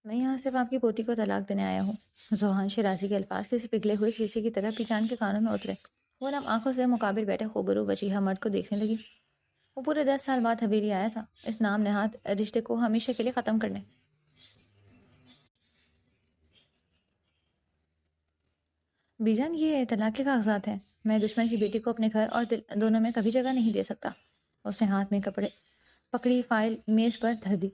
میں یہاں صرف آپ کی پوتی کو طلاق دینے آیا ہوں۔ ذوحان شیرازی کے الفاظ کسی پگھلے ہوئے شیشے کی طرح پیچان کے کانوں میں اترے۔ وہ نم آنکھوں سے مقابل بیٹھے خوبرو وجیحہ مرد کو دیکھنے لگی۔ وہ پورے 10 سال بعد حویلی آیا تھا، اس نام نہاد رشتے کو ہمیشہ کے لیے ختم کرنے۔ بیجان، یہ طلاق کے کاغذات ہیں۔ میں دشمن کی بیٹی کو اپنے گھر اور دل دونوں میں کبھی جگہ نہیں دے سکتا۔ اس نے ہاتھ میں کپڑے پکڑی فائل میز پر دھر دی۔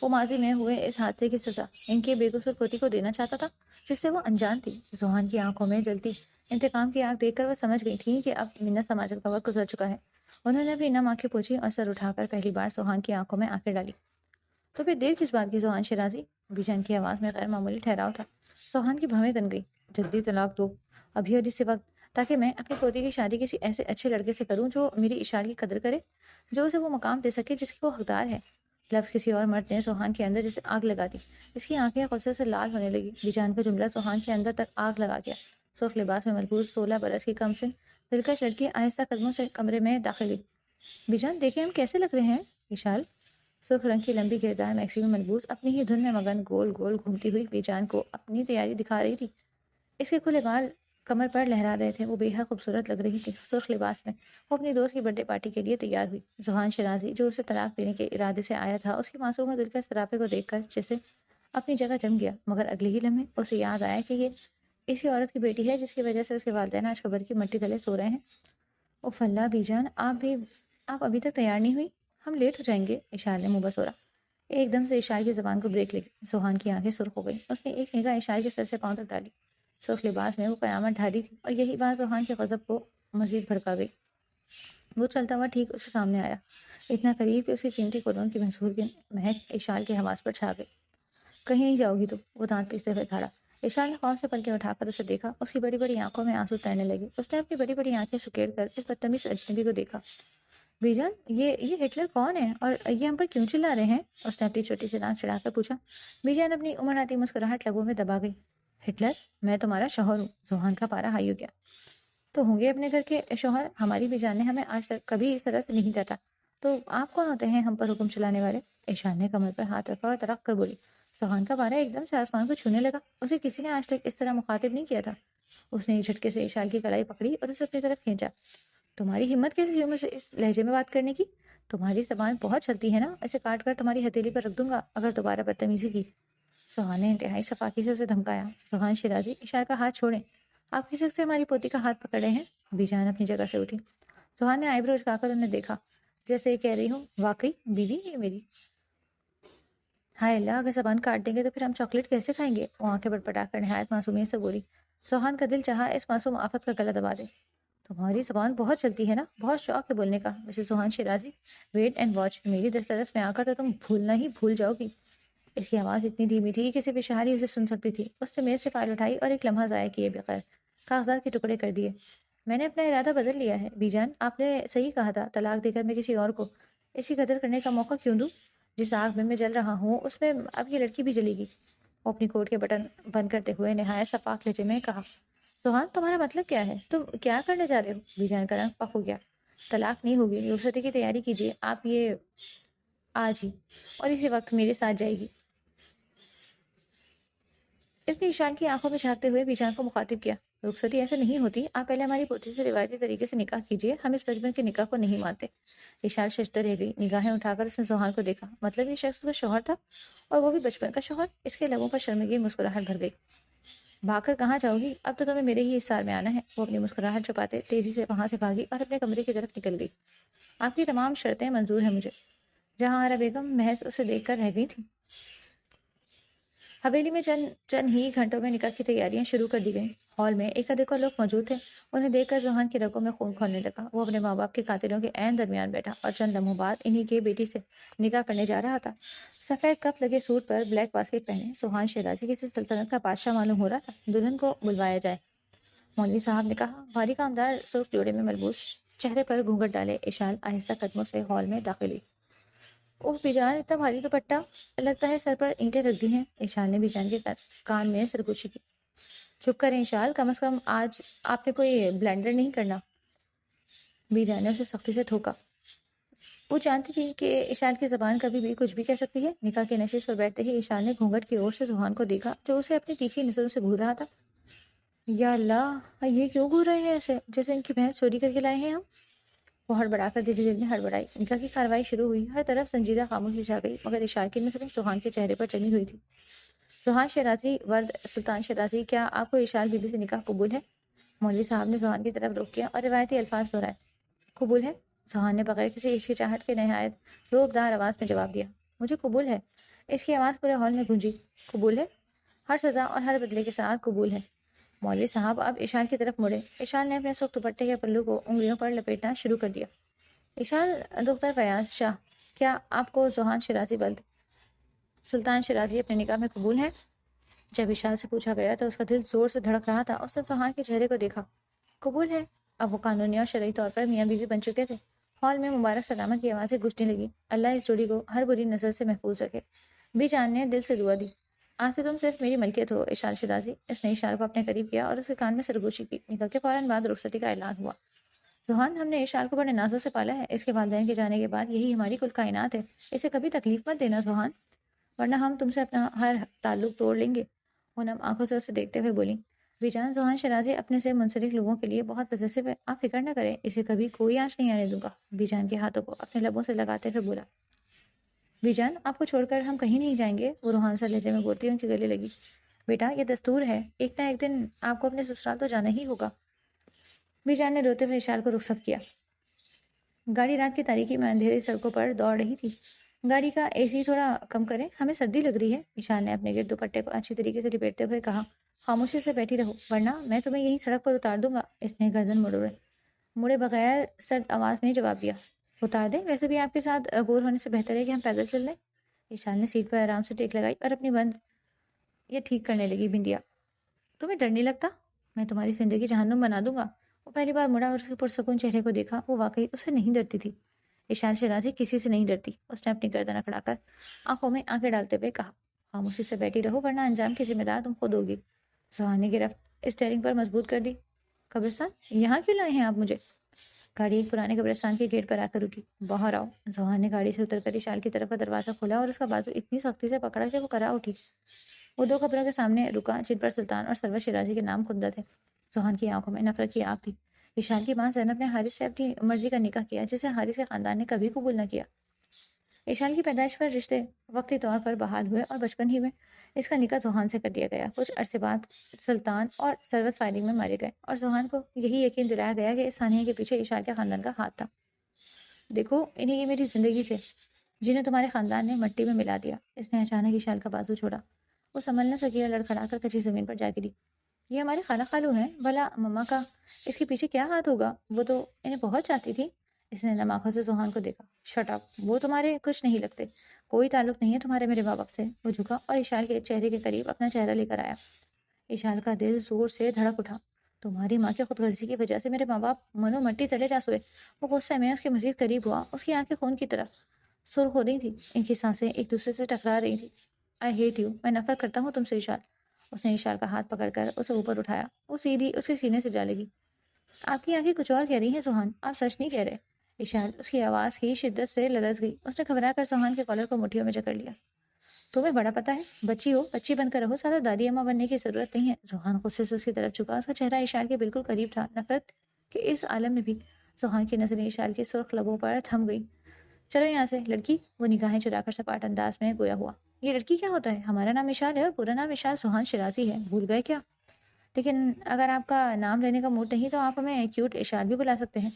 وہ ماضی میں ہوئے اس حادثے کی سزا ان کی بے قصور پوتی کو دینا چاہتا تھا، جس سے وہ انجان تھی۔ ذوحان کی آنکھوں میں جلتی انتقام کی آگ دیکھ کر وہ سمجھ گئی تھی کہ اب منت سماجت کا وقت گزر چکا ہے۔ انہوں نے اپنی نم آنکھیں پوچھی اور سر اٹھا کر پہلی بار ذوحان کی آنکھوں میں آنکھیں ڈالی۔ تو پھر دیر کس بات کی ذوحان شیرازی؟ بیجان کی آواز میں غیر معمولی ٹھہراؤ تھا۔ ذوحان کی بھویں تن گئی۔ جلدی طلاق دو، ابھی اور اسی وقت، تاکہ میں اپنی پوتی کی شادی کسی ایسے اچھے لڑکے سے کروں جو میری اشارے کی قدر کرے، جو اسے وہ مقام دے سکے جس کی وہ حقدار ہے۔ لفظ کسی اور مرد نے ذوحان کے اندر جیسے آگ لگا دی۔ اس کی آنکھیں غصے سے لال ہونے لگی۔ بیجان کا جملہ ذوحان کے اندر تک آگ لگا گیا۔ سرخ لباس میں ملبوس 16 برس کی کم سن دلکش لڑکی آہستہ قدموں سے کمرے میں داخل ہوئی۔ بیجان، دیکھیں ہم کیسے لگ رہے ہیں؟ اشال سرخ رنگ کی لمبی گھیردار میکسی میں ملبوس اپنی ہی دھن میں مگن گول گول گھومتی ہوئی بیجان کو اپنی تیاری دکھا رہی تھی۔ اس کے کھلے بال کمر پر لہرا رہے تھے۔ وہ بے حد خوبصورت لگ رہی تھی۔ سرخ لباس میں وہ اپنی دوست کی برتھ ڈے پارٹی کے لیے تیار ہوئی۔ ذوحان شیرازی جو اسے طلاق دینے کے ارادے سے آیا تھا، اس کی معصوم اور دلکش سراپے کو دیکھ کر جیسے اپنی جگہ جم گیا، مگر اگلے ہی لمحے اسے یاد آیا کہ یہ اسی عورت کی بیٹی ہے جس کی وجہ سے اس کے والدین آج قبر کی مٹی تلے سو رہے ہیں۔ اف اللہ بیجان، آپ ابھی تک تیار نہیں ہوئی؟ ہم لیٹ ہو جائیں گے۔ اشار نے منہ بسورا۔ ایک دم سے اشار کی زبان کو بریک لگی۔ ذوحان کی آنکھیں سرخ ہو گئی۔ اس نے ایک نگاہ اشار کے سر سے پاؤں تک ڈالی۔ سرخ لباس میں وہ قیامت ڈھاری تھی، اور یہی بات ذوحان کے غضب کو مزید بھڑکا گئی۔ وہ چلتا ہوا ٹھیک اس کے سامنے آیا، اتنا قریب کہ اس کی قیمتی کولون کی محصور کی مہک اشار کے حواس پر چھا گئی۔ کہیں نہیں جاؤ گی تو؟ وہ دانت پیستے ہوئے کھڑا۔ اشار نے خوف سے پلکیں اٹھا کر اسے دیکھا۔ اس کی بڑی بڑی آنکھوں میں آنسو تیرنے لگے۔ اس نے اپنی بڑی بڑی آنکھیں سکیڑ کر اس بدتمیز اجنبی کو دیکھا۔ بیجان، یہ ہٹلر کون ہے اور یہ ہم پر کیوں چلا رہے ہیں؟ اس نے اپنی چھوٹی سی دانت چڑھا کر پوچھا۔ بیجان اپنی عمر آتی مسکراہٹ لبوں میں دبا گئی۔ ہٹلر؟ میں تمہارا شوہر ہوں۔ ذوحان کا پارا ہائی ہو گیا۔ تو ہوں گے اپنے گھر کے شوہر، ہماری بیجان نے ہمیں آج تک کبھی اس طرح سے نہیں ڈانٹا، تو آپ کون ہوتے ہیں ہم پر حکم چلانے والے؟ ایشان نے کمر پر ہاتھ رکھا اور تڑق کر بولی۔ ذوحان کا پارا ایک دم سے آسمان کو چھونے لگا۔ اسے کسی نے آج تک اس طرح مخاطب نہیں کیا تھا۔ اس نے ایک جھٹکے سے ایشان کی کلائی پکڑی اور اسے اپنی طرف کھینچا۔ تمہاری ہمت کیسے ہوئی مجھ سے اس لہجے میں بات کرنے کی؟ تمہاری زبان بہت چلتی ہے نا، اسے کاٹ کر تمہاری ہتھیلی پر رکھ دوں گا اگر دوبارہ بدتمیزی کی۔ ذوحان نے انتہائی صفاقی سے اسے دھمکایا۔ ذوحان شیرازی، اشار کا ہاتھ چھوڑیں۔ آپ کس حق سے ہماری پوتی کا ہاتھ پکڑ رہے ہیں؟ بیجان اپنی جگہ سے اٹھی۔ ذوحان نے آئی برو جھکا کر انہیں دیکھا، جیسے یہ کہہ رہی ہوں واقعی بیوی ہے میری؟ ہائے اللہ، اگر زبان کاٹ دیں گے تو پھر ہم چاکلیٹ کیسے کھائیں گے؟ وہ آنکھیں بڑبڑا کر نہایت معصومیت سے بولی۔ ذوحان کا دل چاہا اس معصوم آفت کا گلا دبا دے۔ تمہاری زبان بہت چلتی ہے نا، بہت شوق ہے بولنے کا Mrs Zohan Shirazi. Wait and watch, میری دسترس میں آ کر تو تم بھولنا ہی بھول جاؤ گی۔ اس کی آواز اتنی دھیمی تھی کہ صرف اشارے اسے سن سکتی تھی۔ اس نے میز سے فائل اٹھائی اور ایک لمحہ ضائع کیے بغیر کاغذات کے ٹکڑے کر دیے۔ میں نے اپنا ارادہ بدل لیا ہے بیجان، آپ نے صحیح کہا تھا، طلاق دے کر میں کسی اور کو اسی قدر کرنے کا موقع کیوں دوں؟ جس آگ میں جل رہا ہوں اس میں اب یہ لڑکی بھی جلے گی۔ وہ اپنی کوٹ کے بٹن بند کرتے ہوئے نہایت شفاف لہجے میں کہا۔ ذوحان، تمہارا مطلب کیا ہے؟ تم کیا کرنے جا رہے ہو؟ بیجان کا رنگ پک ہو گیا۔ طلاق نہیں ہوگی، رخصتی کی تیاری کیجیے آپ، یہ آج ہی اور اسی وقت میرے ساتھ جائے گی۔ اس نے ایشان کی آنکھوں میں جھانکتے ہوئے بیجان کو مخاطب کیا۔ رخصتی ایسے نہیں ہوتی، آپ پہلے ہماری پوتی سے روایتی طریقے سے نکاح کیجیے، ہم اس بچپن کے نکاح کو نہیں مانتے۔ ایشان ششدر رہ گئی، نگاہیں اٹھا کر اس نے ذوحان کو دیکھا۔ مطلب یہ شخص کا شوہر تھا، اور وہ بھی بچپن کا شوہر؟ اس کے لبوں پر شرمگین مسکراہٹ بھر گئی۔ بھاگ کر کہاں جاؤ گی؟ اب تو تمہیں میرے ہی احسار میں آنا ہے۔ وہ اپنی مسکراہٹ چھپاتے تیزی سے وہاں سے بھاگی اور اپنے کمرے کی طرف نکل گئی۔ آپ کی تمام شرطیں منظور ہیں مجھے۔ جہاں آرا بیگم محض اسے دیکھ کر رہ گئی تھی۔ حویلی میں چند ہی گھنٹوں میں نکاح کی تیاریاں شروع کر دی گئیں۔ ہال میں ایک ادھک لوگ موجود تھے۔ انہیں دیکھ کر ذوحان کی رگوں میں خون کھولنے لگا۔ وہ اپنے ماں باپ کے قاتلوں کے عین درمیان بیٹھا اور چند لمحوں بعد انہی کی بیٹی سے نکاح کرنے جا رہا تھا۔ سفید کف لگے سوٹ پر بلیک باسکٹ پہنے ذوحان شیرازی کسی سلطنت کا بادشاہ معلوم ہو رہا تھا۔ دلہن کو بلوایا جائے، مولوی صاحب نے کہا۔ بھاری کامدار سرخ جوڑے میں ملبوس، چہرے پر گھونگھٹ ڈالے ایشان آہستہ قدموں سے ہال میں داخل ہوئی۔ اوہ بیجان، اتنا بھاری دوپٹہ، لگتا ہے سر پر اینٹیں رکھ دی ہیں۔ ایشان نے بیجان کے کان میں سرگوشی کی۔ چپ کریں ایشال، کم از کم آج آپ نے کوئی بلنڈر نہیں کرنا۔ بیجان نے اسے سختی سے ٹھوکا۔ وہ جانتی تھی کہ اشال کی زبان کبھی بھی کچھ بھی کہہ سکتی ہے۔ نکاح کی نشست پر بیٹھتے ہی اشال نے گھونگھٹ کی اور سے سوہان کو دیکھا جو اسے اپنی تیکھی نظروں سے گھور رہا تھا۔ یا اللہ، یہ کیوں گھور رہے ہیں ایسے جیسے ان کی بھینس چوری کر کے لائے ہیں ہم؟ وہ ہڑبڑا کر دھیرے دھیرے ہڑبڑائی۔ نکاح کی کارروائی شروع ہوئی۔ ہر طرف سنجیدہ خاموشی چھا گئی مگر اشال کی نظریں سوہان کے چہرے پر چڑھی ہوئی تھی۔ سوہان شیرازی ولد سلطان شیرازی، کیا آپ کو اشال بی بی سے نکاح قبول ہے؟ مولوی صاحب نے سوہان کی طرف رخ کیا اور روایتی الفاظ دہرائے۔ قبول ہے؟ سوہان نے بغیر کسی ہچکچاہٹ کے نہایت روبدار آواز میں جواب دیا۔ مجھے قبول ہے۔ اس کی آواز پورے ہال میں گونجی۔ قبول ہے؟ ہر سزا اور ہر بدلے کے ساتھ قبول ہے۔ مولوی صاحب اب اشال کی طرف مڑے۔ اشال نے اپنے سخت دوپٹے کے پلو کو انگلیوں پر لپیٹنا شروع کر دیا۔ اشال دختر فیاض شاہ، کیا آپ کو سوہان شیرازی ولد سلطان شیرازی اپنے نکاح میں قبول ہے؟ جب اشال سے پوچھا گیا تو اس کا دل زور سے دھڑک رہا تھا۔ اس نے سوہان کے چہرے کو دیکھا۔ قبول ہے۔ اب وہ قانونی اور شرعی طور پر میاں بیوی بن چکے تھے۔ ہال میں مبارک سلامت کی آوازیں گونجنے لگی۔ اللہ اس جوڑی کو ہر بری نظر سے محفوظ رکھے۔ بی جان نے دل سے دعا دی۔ آج سے تم صرف میری ملکیت ہو اشال شیرازی۔ اس نے اشال کو اپنے قریب کیا اور اس کے کان میں سرگوشی کی۔ نکاح کے فوراً بعد رخصتی کا اعلان ہوا۔ سوہان، ہم نے اشال کو بڑے نازوں سے پالا ہے۔ اس کے والدین کے جانے کے بعد یہی ہماری کل کائنات ہے۔ اسے کبھی تکلیف مت دینا سوہان، ورنہ ہم تم سے اپنا ہر تعلق توڑ لیں گے۔ وہ نم آنکھوں سے اسے دیکھتے ہوئے بولی۔ بی جان، سوہان شیرازی اپنے سے منسلک لوگوں کے لیے بہت پوزیسو ہے، آپ فکر نہ کریں، اسے کبھی کوئی آنچ نہیں آنے دوں گا۔ بی جان کے ہاتھوں کو اپنے لبوں سے لگاتے ہوئے بولا۔ بی جان، آپ کو چھوڑ کر ہم کہیں نہیں جائیں گے، وہ روحان سا لہجے میں بولتی ان کے گلے لگی۔ بیٹا، یہ دستور ہے، ایک نہ ایک دن آپ کو اپنے سسرال تو جانا ہی ہوگا۔ بی جان نے روتے ہوئے اشال کو رخصت کیا۔ گاڑی رات کی تاریکی میں اندھیری سڑکوں پر دوڑ رہی تھی۔ گاڑی کا اے سی تھوڑا کم کریں، ہمیں سردی لگ رہی ہے، اشال نے اپنے گرد دوپٹے کو اچھی طریقے سے لپیٹتے ہوئے کہا۔ خاموشی سے بیٹھی رہو ورنہ میں تمہیں یہیں سڑک پر اتار دوں گا، اس نے گردن مڑے بغیر سرد آواز میں جواب دیا۔ اتار دیں، ویسے بھی آپ کے ساتھ بور ہونے سے بہتر ہے کہ ہم پیدل چل لیں۔ اشال نے سیٹ پر آرام سے ٹیک لگائی اور اپنی بند یہ ٹھیک کرنے لگی۔ بندیا، تمہیں ڈر نہیں لگتا؟ میں تمہاری زندگی جہنم بنا دوں گا۔ وہ پہلی بار مڑا اور اس کے پرسکون چہرے کو دیکھا۔ وہ واقعی اس سے نہیں ڈرتی تھی۔ اشال شیرازی کسی سے نہیں ڈرتی۔ اس نے اپنی گردن اکڑا کر آنکھوں میں آنکھیں ڈالتے ہوئے کہا۔ خاموشی سے بیٹھی رہو ورنہ انجام کی ذمہ دار تم خود ہوگی۔ سوہان نے گرفت اسٹیئرنگ پر مضبوط کر دی۔ قبرستان؟ یہاں کیوں لائے ہیں آپ مجھے؟ گاڑی ایک پرانے قبرستان کے گیٹ پر آ کر رکی۔ باہر آؤ۔ سوہان نے گاڑی سے اتر کر اشال کی طرف کا دروازہ کھولا اور اس کا بازو اتنی سختی سے پکڑا کہ وہ کرا اٹھی۔ وہ دو قبروں کے سامنے رکا جن پر سلطان اور سرور شیرازی کے نام خدا تھے۔ سوہان کی آنکھوں میں نفرت کی آگ تھی۔ اشال کی ماں زینب نے حارث سے اپنی مرضی کا نکاح کیا جسے حارث کے خاندان نے کبھی قبول نہ کیا۔ اشال کی پیدائش پر رشتے وقتی طور پر بحال ہوئے اور بچپن ہی میں اس کا نکاح سوہان سے کر دیا گیا۔ کچھ عرصے بعد سلطان اور ثروت فائرنگ میں مارے گئے اور سوہان کو یہی یقین دلایا گیا کہ اس سانحے کے پیچھے اشال کے خاندان کا ہاتھ تھا۔ دیکھو، انہیں یہ میری زندگی تھے جنہیں تمہارے خاندان نے مٹی میں ملا دیا۔ اس نے اچانک اشال کا بازو چھوڑا۔ وہ سنبھلنے سے گیا، لڑکھڑا کر کچی زمین پر جا گری۔ یہ ہمارے خالہ خالو ہیں، بھلا مما کا اس کے پیچھے کیا ہاتھ ہوگا؟ وہ تو انہیں بہت چاہتی تھی۔ اس نے نم آنکھوں سے سوہان کو دیکھا۔ شٹ اپ، وہ تمہارے کچھ نہیں لگتے، کوئی تعلق نہیں ہے تمہارے میرے ماں باپ سے۔ وہ جھکا اور اشال کے چہرے کے قریب اپنا چہرہ لے کر آیا۔ اشال کا دل زور سے دھڑک اٹھا۔ تمہاری ماں کی خود غرضی کی وجہ سے میرے ماں باپ منو مٹی تلے جا سوئے۔ وہ غصے میں اس کے مزید قریب ہوا۔ اس کی آنکھیں خون کی طرح سرخ ہو رہی تھی، ان کی سانسیں ایک دوسرے سے ٹکرا رہی تھی۔ آئی ہیٹ یو، میں نفرت کرتا ہوں تم سے اشال۔ اس نے اشال کا ہاتھ پکڑ کر اسے اوپر اٹھایا۔ وہ سیدھی اس کے سینے سے جا لگی۔ آپ کی آنکھیں کچھ اور کہہ رہی ہیں سوہان، آپ سچ نہیں کہہ رہے۔ اشال، اس کی آواز کی شدت سے لرز گئی۔ اس نے گھبرا کر سوہان کے کالر کو مٹھیوں میں جکڑ لیا۔ تمہیں بڑا پتہ ہے، بچی ہو، بچی بن کر رہو، زیادہ دادی اماں بننے کی ضرورت نہیں ہے۔ سوہان غصے سے اس کی طرف جھکا۔ اس کا چہرہ اشال کے بالکل قریب تھا۔ نفرت کہ اس عالم میں بھی۔ سوہان کی نظریں اشال کے سرخ لبوں پر تھم گئی۔ چلو یہاں سے لڑکی، وہ نگاہیں چرا کر سپاٹ انداز میں گویا ہوا۔ یہ لڑکی کیا ہوتا ہے؟ ہمارا نام اشال ہے اور پورا نام اشال سوہان شیرازی ہے، بھول گئے کیا؟ لیکن اگر آپ کا نام لینے کا موڈ نہیں تو آپ ہمیں کیوٹ اشال بھی بلا سکتے ہیں۔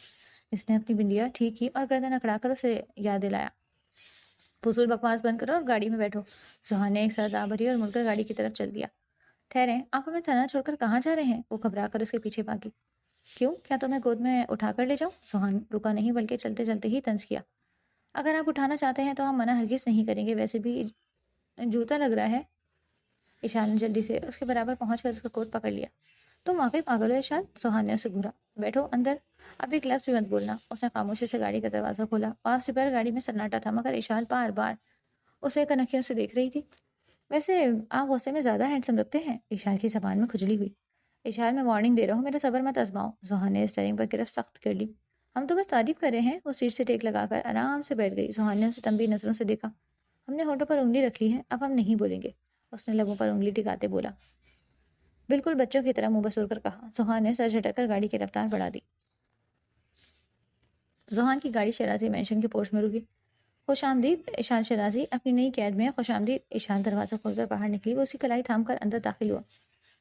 اس نے اپنی بندیا ٹھیک کی اور گردن اکڑا کر اسے یاد دلایا۔ فضول بکواس بند کرو اور گاڑی میں بیٹھو۔ سوہان نے ایک سردہ بھری اور مڑ کر گاڑی کی طرف چل دیا۔ ٹھہریں، آپ ہمیں تنہا چھوڑ کر کہاں جا رہے ہیں؟ وہ گھبرا کر اس کے پیچھے بھاگی۔ کیوں، کیا تمہیں گود میں اٹھا کر لے جاؤں؟ سوہان رکا نہیں بلکہ چلتے چلتے ہی طنز کیا۔ اگر آپ اٹھانا چاہتے ہیں تو ہم منع ہرگز نہیں کریں گے، ویسے بھی جوتا لگ رہا ہے۔ اشال نے جلدی سے اس کے برابر پہنچ کر اس کا کوٹ پکڑ لیا۔ تم واقعی پاگل ہو اشال، سوہان نے اسے گھورا۔ بیٹھو اندر، اب ایک لفظ بھی مت بولنا۔ اس نے خاموشی سے گاڑی کا دروازہ کھولا۔ پاس سے پر گاڑی میں سناٹا تھا مگر اشال بار بار اسے کنکھیوں سے دیکھ رہی تھی۔ ویسے آپ غصے میں زیادہ ہینڈسم لگتے ہیں، اشال کی زبان میں کھجلی ہوئی۔ اشال، میں وارننگ دے رہا ہوں، میرا صبر مت آزماؤ۔ سوہان نے اسٹیئرنگ پر گرفت سخت کر لی۔ ہم تو بس تعریف کر رہے ہیں۔ وہ سیٹ سے ٹیک لگا کر آرام سے بیٹھ گئی۔ سہان نے اسے تنبیہ نظروں سے دیکھا۔ ہم نے ہونٹوں پر انگلی رکھ لی ہے، اب ہم نہیں بولیں گے، اس نے لبوں پر انگلی ٹکاتے بولا۔ بالکل بچوں کی طرح منہ بسور کر کہا۔ سہان نے سر جھٹک کر گاڑی کی رفتار بڑھا دی۔ سہان کی گاڑی شیرازی مینشن کے پورچ میں رکی۔ خوش آمدید اشان شیرازی، اپنی نئی قید میں خوش آمدید۔ اشان دروازہ کھول کر باہر نکلی۔ وہ اسی کلائی تھام کر اندر داخل ہوا۔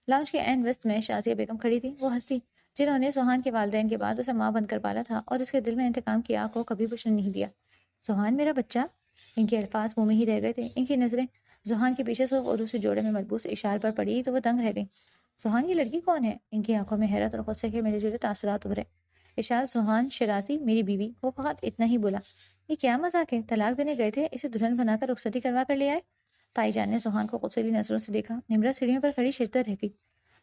لاؤنج کے عین وسط میں شازیہ بیگم کھڑی تھی۔ وہ ہستی جنہوں نے سہان کے والدین کے بعد اسے ماں بن کر پالا تھا اور اس کے دل میں انتقام کی آگ کو کبھی بجھنے نہیں دیا۔ سہان میرا بچہ، ان کے الفاظ منہ میں ہی رہ گئے تھے۔ ان کی نظریں سہان کے پیچھے سرخ اور دوسرے جوڑے میں ملبوس اشار پر پڑی تو وہ دنگ رہ گئی۔ سہان، یہ لڑکی کون ہے؟ ان کی آنکھوں میں حیرت اور غصے کے ملے جلے تاثرات ابھرے۔ اشار سہان شیرازی، میری بیوی۔ وہ فقط اتنا ہی بولا۔ یہ کیا مذاق ہے؟ طلاق دینے گئے تھے، اسے دلہن بنا کر رخصتی کروا کر لے آئے۔ تائی جان نے سہان کو غصیلی نظروں سے دیکھا۔ نمرہ سیڑھیوں پر کھڑی ششدر رہ گئی۔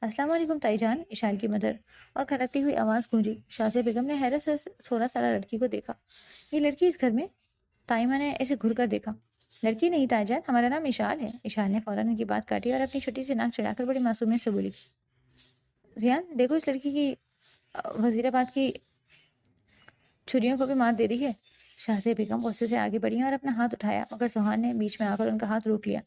السلام علیکم تائی جان، اشار کی مدر اور کھڑکتی ہوئی آواز گونجی۔ شازیہ بیگم نے حیرت سے 16 سالہ لڑکی کو دیکھا۔ یہ لڑکی اس گھر میں؟ تائمہ نے اسے گھر کر دیکھا۔ لڑکی نہیں تائی جان، ہمارا نام اشار ہے۔ اشار نے فوراً ان کی بات کاٹی اور اپنی چھوٹی سی ناک چڑھا کر بڑی معصومیت سے بولی۔ زیان، دیکھو اس لڑکی کی وزیر آباد کی چھریوں کو بھی مات دے رہی ہے۔ شازیہ بیگم غصے سے آگے بڑھی اور اپنا ہاتھ اٹھایا، مگر سہان نے بیچ میں آ کر ان کا ہاتھ روک لیا۔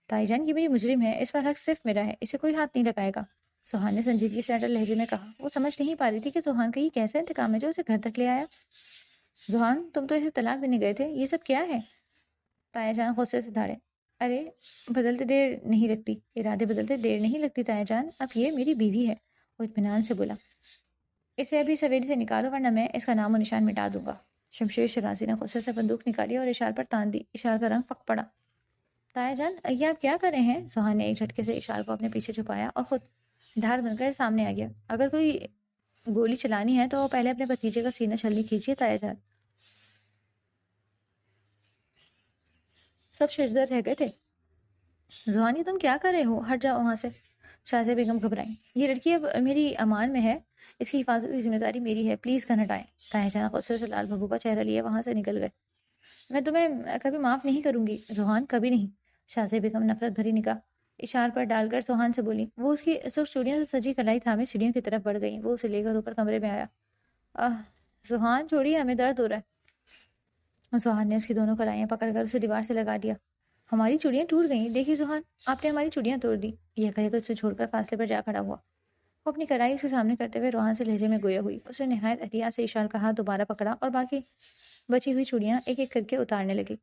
تائی جان، یہ میری مجرم ہے، اس پر حق صرف میرا ہے، اسے کوئی ہاتھ نہیں لگائے گا، سہان نے سنجیدگی سے اٹل لہجے میں کہا۔ وہ سمجھ نہیں پا رہی تھی کہ سہان کا یہ کیسا انتقام ہے جو اسے گھر تک لے آیا۔ سہان، تم تو اسے طلاق دینے گئے تھے، یہ سب کیا ہے؟ تایا جان غصے سے دھاڑے۔ ارے بدلتے دیر نہیں لگتی، ارادے بدلتے دیر نہیں لگتی تایا جان، اب یہ میری بیوی ہے، وہ اطمینان سے بولا۔ اسے ابھی سویری سے نکالو ورنہ میں اس کا نام و نشان مٹا دوں گا۔ شمشیر شیرازی نے غصے سے بندوق نکالی اور اشار پر تان دی۔ اشار کا رنگ پھک پڑا۔ تایا جان، یہ آپ کیا کر رہے ہیں؟ سہان نے ایک جھٹکے سے اشار کو اپنے پیچھے چھپایا اور خود ڈھال بن کر سامنے آ گیا۔ اگر کوئی گولی چلانی ہے تو پہلے اپنے بھتیجے کا سینہ چھلنی کھینچیے تایا جان۔ سب ششدر رہ گئے تھے۔ زہانی، تم کیا کر رہے ہو؟ ہٹ جاؤ وہاں سے۔ شازیہ بیگم گھبرائیں۔ یہ لڑکی اب میری امان میں ہے، اس کی حفاظت کی ذمہ داری میری ہے، پلیز گن ہٹائیں۔ تایا جان غصے سے لال بھبو کا چہرہ لیے وہاں سے نکل گئے۔ میں تمہیں کبھی معاف نہیں کروں گی زوہان، کبھی نہیں۔ شازیہ بیگم نفرت بھری نگاہ اشار پر ڈال کر سوہان سے بولی۔ وہ اس کی سرخ چوڑیوں سے سجی کلائی تھامے سیڑھیوں کی طرف بڑھ گئی۔ وہ اسے لے کر اوپر کمرے میں آیا۔ سوہان چھوڑیے، ہمیں درد ہو رہا ہے۔ سوہان نے اس کی دونوں کلائیاں پکڑ کر اسے دیوار سے لگا دیا۔ ہماری چوڑیاں ٹوٹ گئیں، دیکھیے سوہان، آپ نے ہماری چوڑیاں توڑ دی۔ یہ کہے کر اسے چھوڑ کر فاصلے پر جا کھڑا ہوا۔ وہ اپنی کلائی اس کے سامنے کرتے ہوئے روحان سے لہجے میں گویا ہوئی۔ اس نے نہایت احتیاط سے اشار کا ہاتھ دوبارہ پکڑا اور باقی بچی ہوئی چوڑیاں ایک ایک کر کے اتارنے لگی۔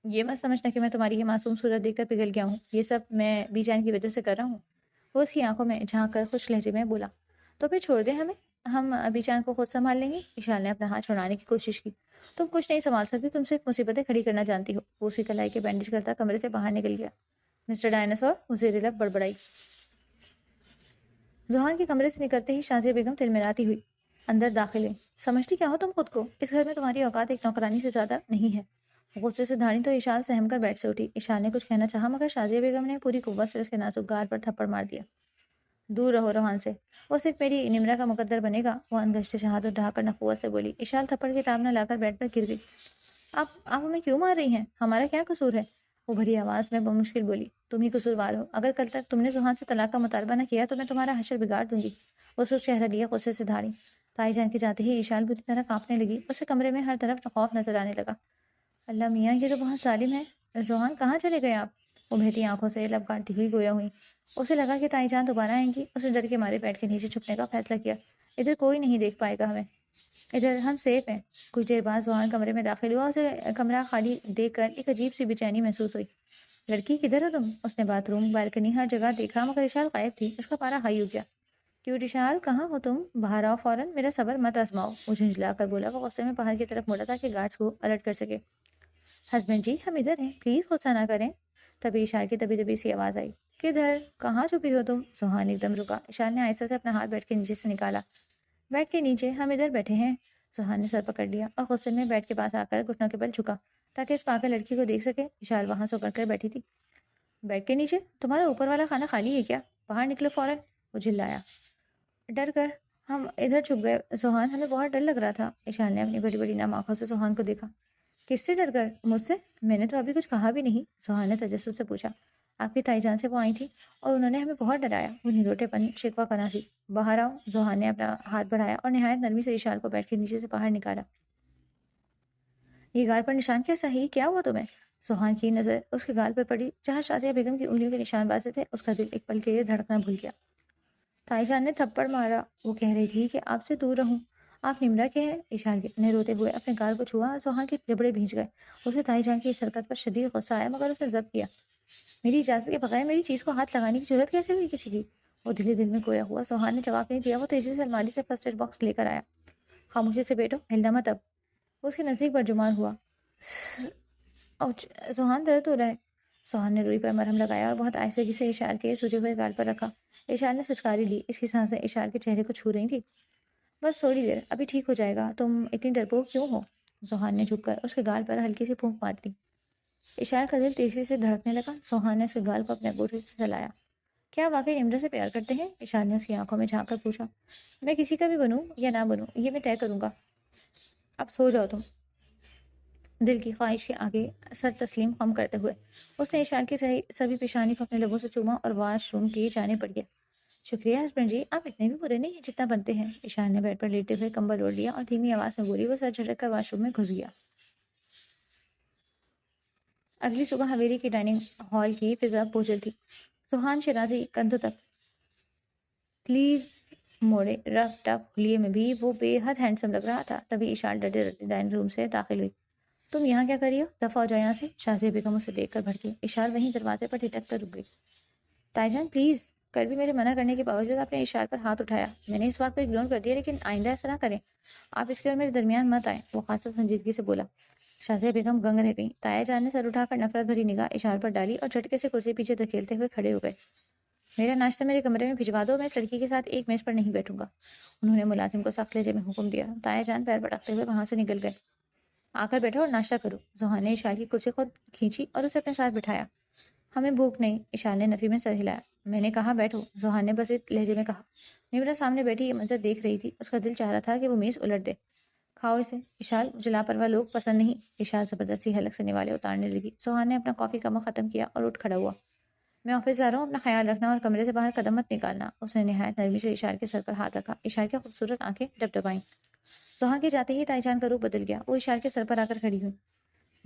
یہ مت سمجھنا کہ میں تمہاری یہ معصوم صورت دیکھ کر پگھل گیا ہوں، یہ سب میں بی جان کی وجہ سے کر رہا ہوں۔ وہ اس کی آنکھوں میں جھانک کر خوش لہجے میں بولا۔ تو پھر چھوڑ دیں ہمیں، ہم بی جان کو خود سنبھال لیں گے۔ اشار نے اپنا ہاتھ چھڑانے کی کوشش کی۔ تم کچھ نہیں سنبھال سکتی، تم صرف مصیبتیں کھڑی کرنا جانتی ہو۔ وہ اسی کلائی کے بینڈیج کرتا کمرے سے باہر نکل گیا۔ مسٹر ڈائناسور، اسے رلب بڑبڑائی۔ زوہان کے کمرے سے نکلتے ہی شازیہ بیگم تلملاتی ہوئی اندر داخل ہوئی۔ سمجھتی کیا ہو تم خود کو؟ اس گھر میں تمہاری اوقات ایک نوکرانی سے زیادہ نہیں ہے۔ غصے سے دھاڑی تو اشار سہم کر بیٹھ سے اٹھی۔ اشار نے کچھ کہنا چاہا مگر شازیہ بیگم نے پوری قوت سے اس کے نازک گال پر تھپڑ مار دیا۔ دور رہو روحان سے، وہ صرف میری نمرہ کا مقدر بنے گا۔ وہ انگشت سے شہادت اٹھا کر نخوت سے بولی۔ اشار تھپڑ کے تاب نہ لا کر بیڈ پر گر گئی۔ آپ ہمیں کیوں مار رہی ہیں؟ ہمارا کیا قصور ہے؟ وہ بھری آواز میں بمشکل بولی۔ تم ہی قصوروار ہو، اگر کل تک تم نے زوہان سے طلاق کا مطالبہ نہ کیا تو میں تمہارا حشر بگاڑ دوں گی۔ وہ سرخ چہرہ لیے غصے سے دھاڑی۔ تائی جان کے جاتے ہی اشار بری طرح کانپنے لگی۔ اسے کمرے میں ہر طرف خوف نظر آنے لگا۔ اللہ میاں، یہ تو بہت ظالم ہے۔ زوہان، کہاں چلے گئے آپ؟ وہ بہتی آنکھوں سے لب کاٹتی ہوئی گویا ہوئی۔ اسے لگا کہ تائی جان دوبارہ آئیں گی۔ اس نے ڈر کے مارے بیڈ کے نیچے چھپنے کا فیصلہ کیا۔ ادھر کوئی نہیں دیکھ پائے گا ہمیں، ادھر ہم سیف ہیں۔ کچھ دیر بعد زوہان کمرے میں داخل ہوا۔ اسے کمرہ خالی دیکھ کر ایک عجیب سی بے چینی محسوس ہوئی۔ لڑکی کدھر ہو تم؟ اس نے باتھ روم، بالکنی، ہر جگہ دیکھا مگر اشار غائب تھی۔ اس کا پارا ہائی ہو گیا۔ کیوٹ اشار، کہاں ہو تم؟ باہر آؤ فوراً، میرا صبر مت آزماؤ۔ وہ جھنجھلا کر بولا۔ وہ غصے میں باہر کی طرف مڑا تاکہ گارڈز کو الرٹ کر سکے۔ ہسبینڈ جی، ہم ادھر ہیں، پلیز غصہ نہ کریں۔ تبھی اشار کی دبی دبی سی آواز آئی۔ کدھر؟ کہاں چھپی ہو تم؟ زوہان ایک دم رکا۔ اشار نے آہستہ سے اپنا ہاتھ بیڈ کے نیچے سے نکالا۔ بیڈ کے نیچے؟ ہم ادھر بیٹھے ہیں۔ زوہان نے سر پکڑ لیا اور غصے میں بیڈ کے پاس آ کر گھٹنوں کے بل جھکا تاکہ اس پاگل لڑکی کو دیکھ سکے۔ اشار وہاں سے اکڑ کر بیٹھی تھی۔ بیڈ کے نیچے؟ تمہارا اوپر والا کھانا خالی ہے کیا؟ باہر نکلو فوراً، وہ چلایا۔ ڈر کر ہم ادھر چھپ گئے زوہان، ہمیں بہت ڈر لگ رہا تھا۔ اشار نے اپنی بڑی بڑی نم آنکھوں سے زوہان کو دیکھا۔ کس سے ڈر کر؟ مجھ سے؟ میں نے تو ابھی کچھ کہا بھی نہیں، زوہان نے تجسس سے پوچھا۔ آپ کی تائی جان سے وہ آئی تھی اور انہوں نے ہمیں بہت ڈرایا، وہ نروٹے پن شکوہ کرنا تھی۔ باہر آؤ، زوہان نے اپنا ہاتھ بڑھایا اور نہایت نرمی سے اشال کو بیٹھ کے نیچے سے باہر نکالا۔ یہ گال پر نشان کیسا ہے؟ کیا ہوا تمہیں؟ زوہان کی نظر اس کے گال پر پڑی جہاں شازیہ بیگم کی انگلیوں کے نشان بازے تھے۔ اس کا دل ایک پل کے لیے دھڑکنا بھول گیا۔ تائی جان نے تھپڑ مارا، وہ کہہ رہی تھی کہ آپ سے دور رہوں۔ آپ نمرا کے ہیں؟ اشال نے روتے ہوئے اپنے گال کو چھوا۔ زوہان کے جبڑے بھیج گئے۔ اسے تائی جان کی اس حرکت پر شدید غصہ آیا، مگر اسے ضبط کیا۔ میری اجازت کے بغیر میری چیز کو ہاتھ لگانے کی ضرورت کیسے ہوئی کسی کی؟ وہ دل دل میں گویا ہوا۔ زوہان نے جواب نہیں دیا۔ وہ تیزی سے الماری سے فرسٹ ایڈ باکس لے کر آیا۔ خاموشی سے بیٹھو، ہلنا مت اب۔ وہ اس کے نزدیک برجمان ہوا۔ اوچ، زوہان درد ہو رہا ہے۔ زوہان نے روئی پر مرہم لگایا اور بہت آہستگی سے اشار کے سوجے ہوئے گال پر رکھا۔ اشار نے سسکاری لی، اس کی سانسیں اشار کے چہرے کو چھو رہی تھی۔ بس تھوڑی دیر، ابھی ٹھیک ہو جائے گا۔ تم اتنی ڈرپوک کیوں ہو؟ زوہان نے جھک کر اس کے گال پر ہلکی سی پھونک مار دی۔ اشار کا دل تیزی سے دھڑکنے لگا۔ زوہان نے اس کے گال کو اپنے انگوٹھے سے چلایا۔ کیا واقعی نمرا سے پیار کرتے ہیں؟ اشار نے اس کی آنکھوں میں جھانک کر پوچھا۔ میں کسی کا بھی بنوں یا نہ بنوں، یہ میں طے کروں گا۔ اب سو جاؤ تم۔ دل کی خواہش کے آگے سر تسلیم خم کرتے ہوئے اس نے اشار کی سبھی پیشانی کو اپنے لبوں سے چوما اور واش روم کی جانے پڑ گیا۔ شکریہ ہسبینڈ جی، آپ اتنے بھی برے نہیں ہیں جتنا بنتے ہیں۔ اشار نے بیڈ پر لیٹے ہوئے کمبل اوڑھ لیا اور دھیمی آواز میں بولی۔ وہ سر جھٹک کر واش روم میں گھس گیا۔ اگلی صبح حویلی کی ڈائننگ ہال کی فضا بوجھل تھی۔ زوہان شیرازی کندھوں تک سلیوز موڑے رف ٹف حلیے میں بھی وہ بے حد ہینڈسم لگ رہا تھا۔ تبھی اشار ڈرتے ڈرتے ڈائننگ روم سے داخل ہوئی۔ تم یہاں کیا کر رہی ہو؟ دفعہ ہو جاؤ یہاں سے۔ شازیہ بیگم اسے دیکھ کر بھڑکی۔ اشار وہیں دروازے پر ٹھٹک کر رک گئی۔ تائی جان پلیز، کل بھی میرے منع کرنے کے باوجود آپ نے اشار پر ہاتھ اٹھایا۔ میں نے اس بات کو اگنور کر دیا، لیکن آئندہ ایسا نہ کریں۔ آپ اس کے اور میرے درمیان مت آئیں، وہ خاصا سنجیدگی سے بولا۔ شازیہ بیگم گنگ رہ گئی۔ تایا جان نے سر اٹھا کر نفرت بھری نگاہ اشار پر ڈالی اور جھٹکے سے کرسی پیچھے دھکیلتے ہوئے کھڑے ہو گئے۔ میرا ناشتہ میرے کمرے میں بھجوا دو، میں اس لڑکی کے ساتھ ایک میز پر نہیں بیٹھوں گا، انہوں نے ملازم کو سخت لہجے میں حکم دیا۔ تایا جان پیر پٹکتے ہوئے وہاں سے نکل گئے۔ آ کر بیٹھو اور ناشتہ کرو۔ زوہان نے اشار کی کرسی خود کھینچی اور اسے اپنے ساتھ بٹھایا۔ ہمیں بھوک نہیں، اشار نے نفی میں سر ہلایا۔ میں نے کہا بیٹھو، زوہان نے بسیط لہجے میں کہا۔ نمرا سامنے بیٹھی یہ منظر دیکھ رہی تھی۔ اس کا دل چاہ رہا تھا کہ وہ میز الٹ دے۔ کھاؤ اسے اشال، مجھے لاپرواہ لوگ پسند نہیں۔ اشال زبردستی حلق سے نوالے اتارنے لگی۔ زوہان نے اپنا کافی کا مگ ختم کیا اور اٹھ کھڑا ہوا۔ میں آفس جا رہا ہوں، اپنا خیال رکھنا اور کمرے سے باہر قدم مت نکالنا۔ اس نے نہایت نرمی سے اشار کے سر پر ہاتھ رکھا۔ اشار کی خوبصورت آنکھیں ڈبڈبائیں۔ زوہان کے جاتے ہی تائی جان کا روپ بدل گیا۔ وہ اشار کے سر پر آ کر کھڑی ہوئی۔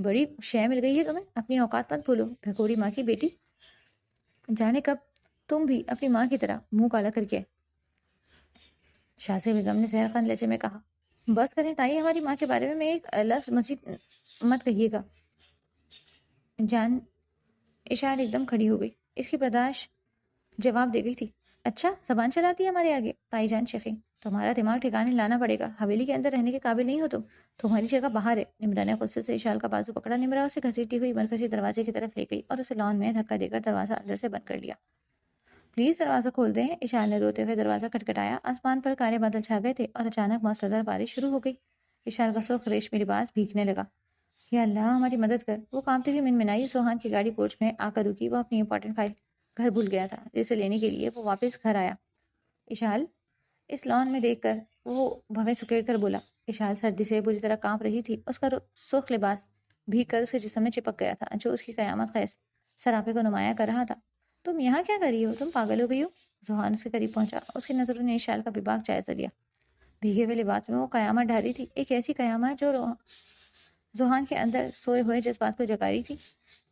بڑی شے مل گئی ہے تمہیں، اپنی اوقات مت بھولو، بھگوڑی ماں کی بیٹی۔ جانے کب تم بھی اپنی ماں کی طرح منہ کالا کر کے۔ شازیہ بیگم نے زہر خان لہجے میں کہا۔ بس کریں تائی، ہماری ماں کے بارے میں ایک لفظ مزید مت کہیے گا۔ جان اشار ایک دم کھڑی ہو گئی۔ اس کی برداشت جواب دے گئی تھی۔ اچھا زبان چلاتی ہے ہمارے آگے؟ تائی جان چیخیں۔ تمہارا دماغ ٹھکانے لانا پڑے گا، حویلی کے اندر رہنے کے قابل نہیں ہو تم، تمہاری جگہ باہر ہے۔ نمرا نے غصے سے اشال کا بازو پکڑا۔ نمرا اسے گھسیٹتی ہوئی مرکزی دروازے کی طرف لے گئی اور اسے لان میں دھکا دے کر دروازہ اندر سے بند کر لیا۔ پلیز دروازہ کھول دیں، اشال نے روتے ہوئے دروازہ کھٹکھٹایا۔ آسمان پر کالے بادل چھا گئے تھے اور اچانک موسلادھار بارش شروع ہو گئی۔ اشال کا سرخ ریشمی لباس بھیگنے لگا۔ یا اللہ ہماری مدد کر، وہ کانپتی ہوئی منمنائی۔ زوہان کی گاڑی پورچ میں آ کر رکی۔ وہ اپنی امپورٹنٹ فائل گھر بھول گیا تھا، جسے لینے کے لیے وہ واپس گھر آیا۔ اشال اس لان میں دیکھ کر وہ بھویں سکیڑ کر بولا۔ اشال سردی سے بری طرح کانپ رہی تھی۔ اس کا سرخ لباس بھیگ کر اس کے جسم میں چپک گیا تھا، جو اس کی قیامت خیز سراپے کو نمایاں کر رہا تھا۔ تم یہاں کیا کر رہی ہو؟ تم پاگل ہو گئی ہو؟ زوہان اس کے قریب پہنچا۔ اس کی نظروں نے اشال کا بے باک جائزہ لیا۔ بھیگے ہوئے لباس میں وہ قیامت ڈھا رہی تھی، ایک ایسی قیامت جو زوہان کے اندر سوئے ہوئے جذبات کو جگا رہی تھی۔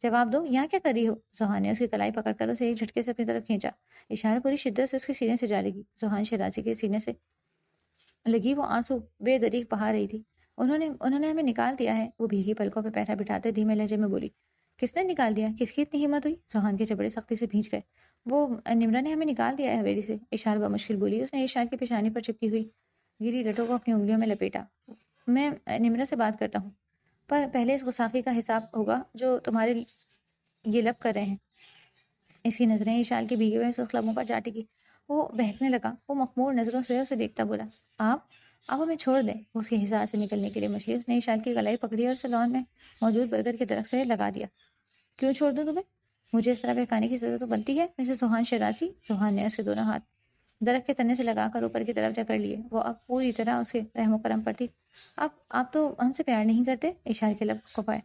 جواب دو، یہاں کیا کر رہی ہو؟ زوہان نے اس کی کلائی پکڑ کر اسے ایک جھٹکے سے اپنی طرف کھینچا۔ اشارہ پوری شدت سے اس کے سینے سے جا لگی۔ زوہان شیرازی کے سینے سے لگی وہ آنسو بے دریغ بہا رہی تھی۔ انہوں نے ہمیں نکال دیا ہے، وہ بھیگی پلکوں پہ پہرا بٹھاتے دھیمے لہجے میں بولی۔ کس نے نکال دیا؟ کس کی اتنی ہمت ہوئی؟ زوہان کے جبڑے سختی سے بھینچ گئے۔ وہ نمرا نے ہمیں نکال دیا ہے حویلی سے، اشار بمشکل بولی۔ اس نے اشار کی پیشانی پر چپکی ہوئی گری لٹوں کو اپنی انگلیوں میں لپیٹا۔ میں نمرا سے بات کرتا ہوں، پر پہلے اس غساخی کا حساب ہوگا جو تمہارے یہ لب کر رہے ہیں۔ اس کی نظریں اشال کے بھیگے ہوئے سرخ لبوں پر جا ٹکی۔ وہ بہکنے لگا۔ وہ مخمور نظروں سے اسے دیکھتا بولا، آپ ہمیں چھوڑ دیں۔ وہ اس کے حصار سے نکلنے کے لیے مچلی۔ اس نے اشال کی گلائی پکڑی اور سالون میں موجود برگر کے درخت سے لگا دیا۔ کیوں چھوڑ دوں تمہیں؟ مجھے اس طرح بہکانے کی ضرورت تو بنتی ہے، مسز زوہان شیرازی۔ زوہان نے اس کے دونوں ہاتھ درخت کے تنے سے لگا کر اوپر کی طرف جکڑ لیے۔ وہ اب پوری طرح اس کے رحم و کرم پر تھی۔ آپ تو ہم سے پیار نہیں کرتے، اشار کے لب کھپائے۔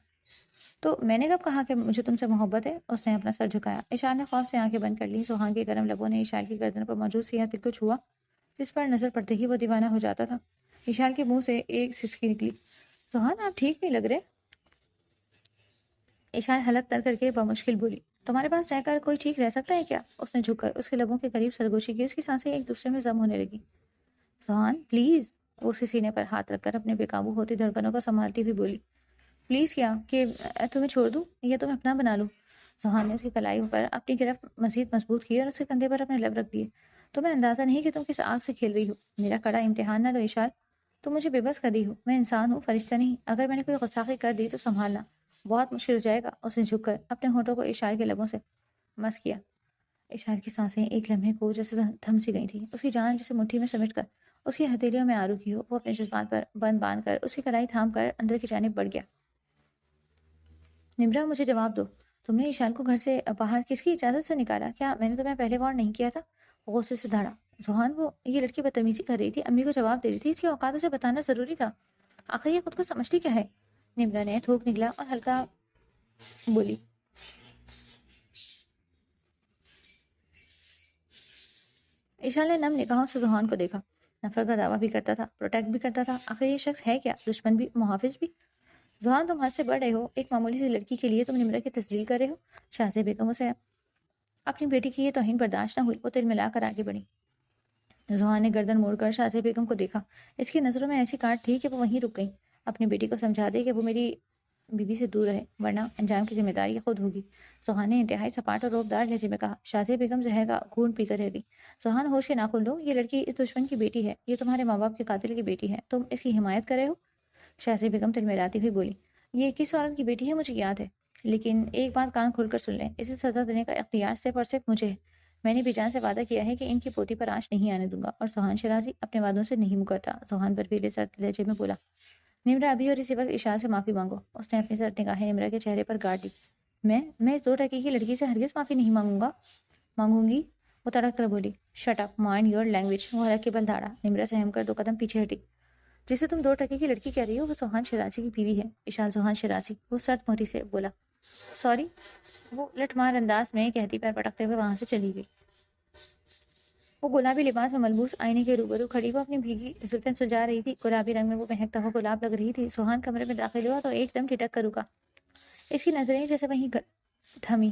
تو میں نے کب کہا کہ مجھے تم سے محبت ہے؟ اس نے اپنا سر جھکایا۔ اشال نے خوف سے آنکھیں بند کر لی۔ سوہان کے گرم لبوں نے اشال کی گردن پر موجود سیاہ تل کو چھوا، جس پر نظر پڑتے ہی وہ دیوانہ ہو جاتا تھا۔ اشال کے منہ سے ایک سسکی نکلی۔ سوہان آپ ٹھیک نہیں لگ رہے۔ اشال حلق تر کر کے بمشکل بولی، تمہارے پاس رہ کر کوئی ٹھیک رہ سکتا ہے کیا؟ اس نے جھک کر اس کے لبوں کے قریب سرگوشی کی۔ اس کی سانسیں ایک دوسرے میں ضم ہونے لگی۔ سوہان پلیز، وہ اس کے سینے پر ہاتھ رکھ کر اپنے بے قابو ہوتی دھڑکنوں کو سنبھالتی ہوئی بولی۔ پلیز کیا کہ تمہیں چھوڑ دوں یا تمہیں اپنا بنا لوں؟ سوہان نے اس کی کلائی پر اپنی گرفت مزید مضبوط کی اور اس کے کندھے پر اپنے لب رکھ دیے۔ تمہیں اندازہ نہیں کہ تم کس آگ سے کھیل رہی ہو۔ میرا کڑا امتحان نہ لو اشال، تم مجھے بے بس کر رہی ہو۔ میں انسان ہوں، فرشتہ نہیں۔ اگر میں نے کوئی غصاخی کر دی تو سنبھالنا بہت مشکل ہو جائے گا۔ اس نے جھک کر اپنے ہونٹوں کو اشال کے لبوں سے مس کیا۔ اشال کی سانسیں ایک لمحے کو جیسے تھم سی گئی تھیں۔ اس کی جان جسے مٹھی میں سمیٹ کر اس کی ہتھیلیوں میں آ رکی ہو۔ وہ اپنے جذبات پر بند باندھ کر اس کی کلائی تھام کر اندر کی جانب بڑھ گیا۔ نمرا مجھے جواب دو، تم نے اشال کو گھر سے باہر کس کی اجازت سے نکالا؟ کیا میں نے تمہیں پہلے وارن نہیں کیا تھا؟ وہ غصے سے دھاڑا۔ سوہان، وہ یہ لڑکی بدتمیزی کر رہی تھی، امی کو جواب دے رہی تھی، اس کی اوقات اسے بتانا ضروری تھا۔ آخر یہ خود کو سمجھتی کیا ہے؟ نمرا نے تھوک نکلا اور ہلکا بولی۔ اشال نے نم نگاہوں سے سوہان کو دیکھا۔ نفرت کا دعویٰ بھی کرتا تھا، پروٹیکٹ بھی کرتا تھا۔ آخر یہ شخص ہے کیا؟ دشمن بھی، محافظ بھی؟ سوہان، تم حد سے بڑھ رہے ہو۔ ایک معمولی سی لڑکی کے لیے تم نمرا کی تسلیل کر رہے ہو؟ شازیہ بیگم اسے اپنی بیٹی کی یہ توہین برداشت نہ ہوئی۔ وہ تل ملا کر آگے بڑھی۔ سوہان نے گردن موڑ کر شازیہ بیگم کو دیکھا۔ اس کی نظروں میں ایسی کاٹ تھی کہ وہ وہیں رک گئی۔ اپنی بیٹی کو سمجھا دے کہ وہ میری بیوی سے دور رہے، ورنہ انجام کی ذمہ داری خود ہوگی، سوہان نے انتہائی سپاٹ اور روبدار لہجے میں کہا۔ شازیہ بیگم زہر کا گھونٹ پی کر رہ گئی۔ سوہان، ہوش کے ناخن لو، یہ لڑکی اس دشمن کی بیٹی ہے، یہ تمہارے ماں باپ کے قاتل کی بیٹی ہے، تم اس کی حمایت کر رہے ہو؟ شازیہ بیگم تلملاتی ہوئی بولی، یہ کس عورت کی بیٹی ہے مجھے یاد ہے، لیکن ایک بات کان کھول کر سن لیں، اسے سزا دینے کا اختیار صرف اور صرف مجھے ہے۔ میں نے بیجان سے وعدہ کیا ہے کہ ان کی پوتی پر آنچ نہیں آنے دوں گا، اور سوہان شیرازی اپنے وعدوں سے نہیں مکرتا۔ سوہان برفیلے سرد لہجے میں بولا۔ نمرا، ابھی اور اسی وقت اشال سے معافی مانگو۔ اس نے اپنی سرد نگاہیں نمرا کے چہرے پر گاڑ دی۔ میں اس 2 ٹکے کی لڑکی سے ہرگز معافی نہیں مانگوں گی، وہ تڑک کر بولی۔ Shut up, mind your language, وہ حلق کے بل دھاڑا۔ نمرا سہم کر 2 قدم پیچھے ہٹی۔ جسے تم 2 ٹکے کی لڑکی کہہ رہی ہو وہ سوہان شیرازی کی بیوی ہے، اشال سوہان شیرازی، وہ سرد مہری سے بولا۔ سوری، وہ لٹ مار انداز میں کہتی پیر پٹکتے ہوئے وہاں سے چلی گئی۔ وہ گلابی لباس میں ملبوس آئینے کے روبرو کھڑی، وہ اپنی بھیگی زلفیں سلجھا رہی تھی، گلابی رنگ میں وہ مہکتا ہوا گلاب لگ رہی تھی۔ سوہان کمرے میں داخل ہوا تو ایک دم ٹھٹک کر رکا۔ اس کی نظریں جیسے وہیں تھمی،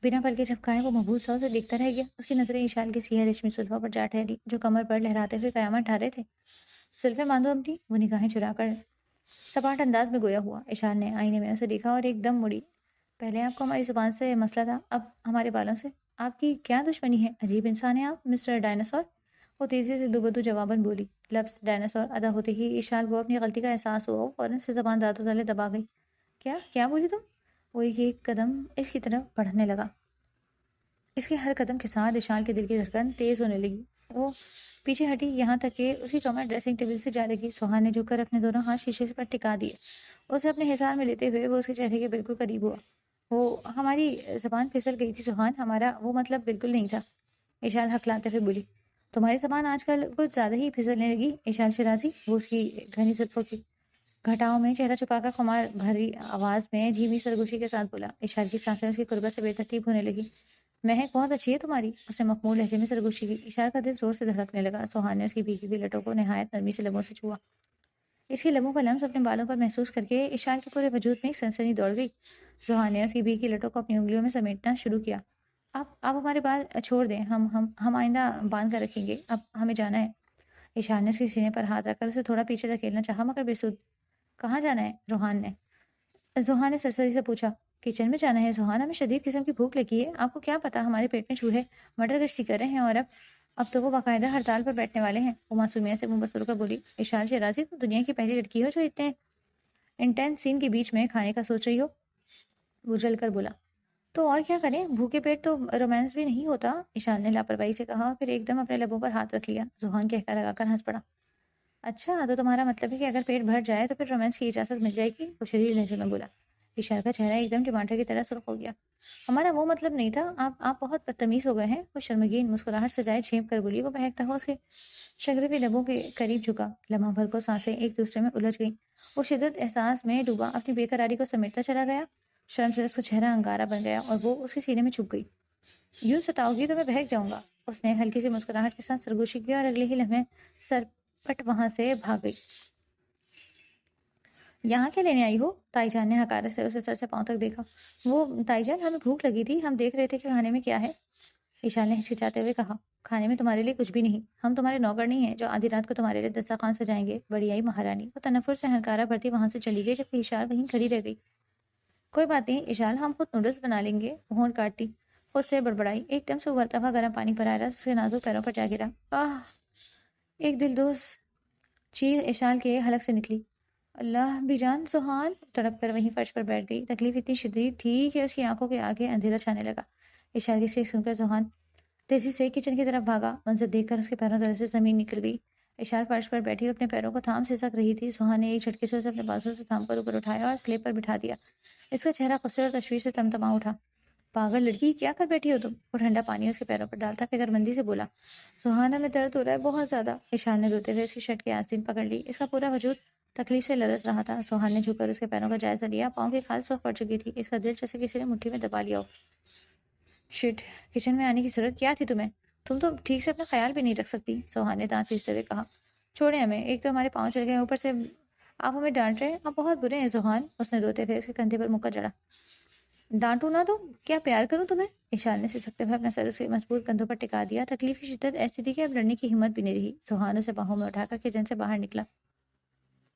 بنا پلکیں جھپکائے وہ مبہوت سا اسے دیکھتا رہ گیا۔ اس کی نظریں اشال کے سیاہ ریشمی زلفوں پر جا ٹھہری جو کمر پر لہراتے ہوئے قیامت ڈھا رہے تھے۔ زلفیں باندھو اپنی، وہ نگاہیں چرا کر سپاٹ انداز میں گویا ہوا۔ اشال نے آئینے میں اسے دیکھا اور ایک دم مڑی۔ پہلے آپ کو ہماری زبان سے مسئلہ تھا، اب ہمارے بالوں سے آپ کی کیا دشمنی ہے؟ عجیب انسان ہیں آپ، مسٹر ڈائناسور، وہ تیزی سے دوبدو جواباً بولی۔ لفظ ڈائناسور ادا ہوتے ہی اشال کو اپنی غلطی کا احساس ہوا، وہ فوراً سے زبان دانتوں تلے دبا گئی۔ کیا بولی تم؟ وہ ایک قدم اس کی طرف بڑھنے لگا۔ اس کے ہر قدم کے ساتھ اشال کے دل کی دھڑکن تیز ہونے لگی۔ وہ پیچھے ہٹی یہاں تک کہ اس کی کمر ڈریسنگ ٹیبل سے جا لگی۔ سوہان نے جھک کر اپنے دونوں ہاتھ شیشے پر ٹکا دیے۔ اسے اپنے حصار میں لیتے ہوئے وہ اس کے چہرے کے بالکل قریب ہوا۔ وہ ہماری زبان پھسل گئی تھی سوہان، ہمارا وہ مطلب بالکل نہیں تھا، اشال ہکلاتے ہوئے بولی۔ تمہاری زبان آج کل کچھ زیادہ ہی پھسلنے لگی اشال شیرازی، وہ اس کی گھنی زلفوں کی گھٹاؤں میں چہرہ چھپا کر خمار بھری آواز میں دھیمی سرگوشی کے ساتھ بولا۔ اشال کی سانسیں اس کی قربت سے بے ترتیب ہونے لگی۔ مہک بہت اچھی ہے تمہاری، اس نے مخمور لہجے میں سرگوشی کی۔ اشال کا دل زور سے دھڑکنے لگا۔ سوہان نے اس کی بھیگی ہوئی لٹوں کو نہایت نرمی سے لبوں سے چھوا۔ اس کے لبوں کا لمس اپنے بالوں پر محسوس کر کے اشال کے پورے وجود میں ایک سنسنی دوڑ گئی۔ سوہان نے اس کی بھیگی لٹوں کو اپنی انگلیوں میں سمیٹنا شروع کیا۔ آپ ہمارے بال چھوڑ دیں، ہم آئندہ باندھ کر رکھیں گے، اب ہمیں جانا ہے۔ اشال نے اس کے سینے پر ہاتھ رکھ کر اسے تھوڑا پیچھے دھکیلنا چاہا مگر بے سود۔ کہاں جانا ہے؟ سوہان نے سرسری سے پوچھا۔ کچن میں جانا ہے سوہان، ہمیں شدید قسم کی بھوک لگی ہے، آپ کو کیا پتا ہمارے پیٹ میں چوہے مٹر گشتی کر رہے ہیں، اور اب تو وہ باقاعدہ ہڑتال پر بیٹھنے والے ہیں، وہ معصومیت سے منہ بسر کر بولی۔ اشال شیرازی، تم دنیا کی پہلی لڑکی ہو جو اتنے انٹینس سین کے بیچ میں کھانے کا سوچ رہی ہو، وہ جل کر بولا۔ تو اور کیا کریں، بھوکے پیٹ تو رومانس بھی نہیں ہوتا، اشال نے لاپرواہی سے کہا، پھر ایک دم اپنے لبوں پر ہاتھ رکھ لیا۔ سوہان کہکا لگا کر ہنس پڑا۔ اچھا، تو تمہارا مطلب ہے کہ اگر پیٹ بھر جائے تو پھر رومانس کی اجازت مل جائے گی، وہ شریر لہجے میں بولا۔ اشال کا چہرہ ایک دم ٹماٹر کی طرح سرخ ہو گیا۔ ہمارا وہ مطلب نہیں تھا، آپ بہت بدتمیز ہو گئے ہیں، وہ شرمگین مسکراہٹ سجائے چھینپ کر بولی۔ وہ بہکتا ہوا اس کے شگرفی لبوں کے قریب جھکا۔ لمحہ بھر کو سانسیں ایک دوسرے میں الجھ گئیں۔ وہ شدت احساس میں ڈوبا اپنی بے قراری کو سمیٹتا چلا گیا۔ شرم سے اس کا چہرہ انگارہ بن گیا اور وہ اس کے سینے میں چھپ گئی۔ یوں ستاؤ گی تو میں بہک جاؤں گا۔ اس نے ہلکی سی مسکراہٹ کے ساتھ سرگوشی کی اور اگلے ہی لمحے سرپٹ وہاں سے بھاگ گئی۔ یہاں کیا لینے آئی ہو؟ تائی جان نے حقارت سے اسے سر سے پاؤں تک دیکھا۔ وہ تائی جان، ہمیں بھوک لگی تھی، ہم دیکھ رہے تھے کہ کھانے میں کیا ہے۔ ایشان نے ہچکچاتے ہوئے کہا، کھانے میں تمہارے لیے کچھ بھی نہیں، ہم تمہارے نوکر نہیں ہیں جو آدھی رات کو تمہارے لیے دسترخوان سجائیں گے، بڑی آئی مہارانی۔ وہ تنفر سے ہنکارہ بھرتی وہاں سے چلی گئی جبکہ اشال وہیں کھڑی رہ گئی۔ کوئی بات نہیں اشال، ہم خود نوڈلز بنا لیں گے، وہ ہونٹ کاٹتی خود سے بڑبڑائی۔ ایک دم سے ابلتا ہوا گرم پانی براہ راست اس کے نازک پیروں پر جا گرا۔ آہ! ایک دلدوز چیخ اشال کے حلق سے نکلی۔ اللہ بھی جان، سوہان تڑپ کر وہیں فرش پر بیٹھ گئی۔ تکلیف اتنی شدید تھی کہ اس کی آنکھوں کے آگے اندھیرا چھانے لگا۔ اشال کی چیخ سن کر سوہان تیزی سے کچن کی طرف بھاگا۔ منظر دیکھ کر اس کے پیروں تلے سے زمین نکل گئی۔ اشال فرش پر بیٹھی اپنے پیروں کو تھام سسک رہی تھی۔ سوہان نے ایک جھٹکے سے اسے اپنے بازو سے تھام کر اوپر اٹھایا اور سلیب پر بٹھا دیا۔ اس کا چہرہ غصے اور تشویش سے تمتما اٹھا۔ پاگل لڑکی، کیا کر بیٹھی ہو تم؟ وہ ٹھنڈا پانی اس کے پیروں پر ڈالتا فکر مندی سے بولا۔ سوہان، ہمیں درد ہو رہا ہے بہت زیادہ۔ اشال نے روتے ہوئے اس کی شرٹ کی آستین پکڑ لی۔ اس کا پورا وجود تکلیف سے لرز رہا تھا۔ سوہان نے جھک کر اس کے پیروں کا جائزہ لیا۔ پاؤں کی کھال سرخ پڑ چکی تھی۔ اس کا دل جیسے کسی نے مٹھی میں دبا لیا ہو۔ شٹ، کچن میں آنے کی ضرورت کیا تھی تمہیں؟ تم تو ٹھیک سے اپنا خیال بھی نہیں رکھ سکتی، سوہان نے دانت پیستے ہوئے کہا۔ چھوڑیں ہمیں، ایک تو ہمارے پاؤں چل گئے، اوپر سے آپ ہمیں ڈانٹ رہے ہیں، آپ بہت برے ہیں سوہان۔ اس نے روتے ہوئے اس کے کندھے پر مکہ جڑا۔ ڈانٹوں نہ تو کیا پیار کروں تمہیں؟ اشال نے سسکتے ہوئے اپنا سر اس کے مضبوط کندھوں پر ٹکا دیا۔ تکلیف کی شدت ایسی تھی کہ اب لڑنے کی ہمت بھی نہیں رہی۔ سوہان اسے باہوں میں اٹھا کر کچن سے باہر نکلا۔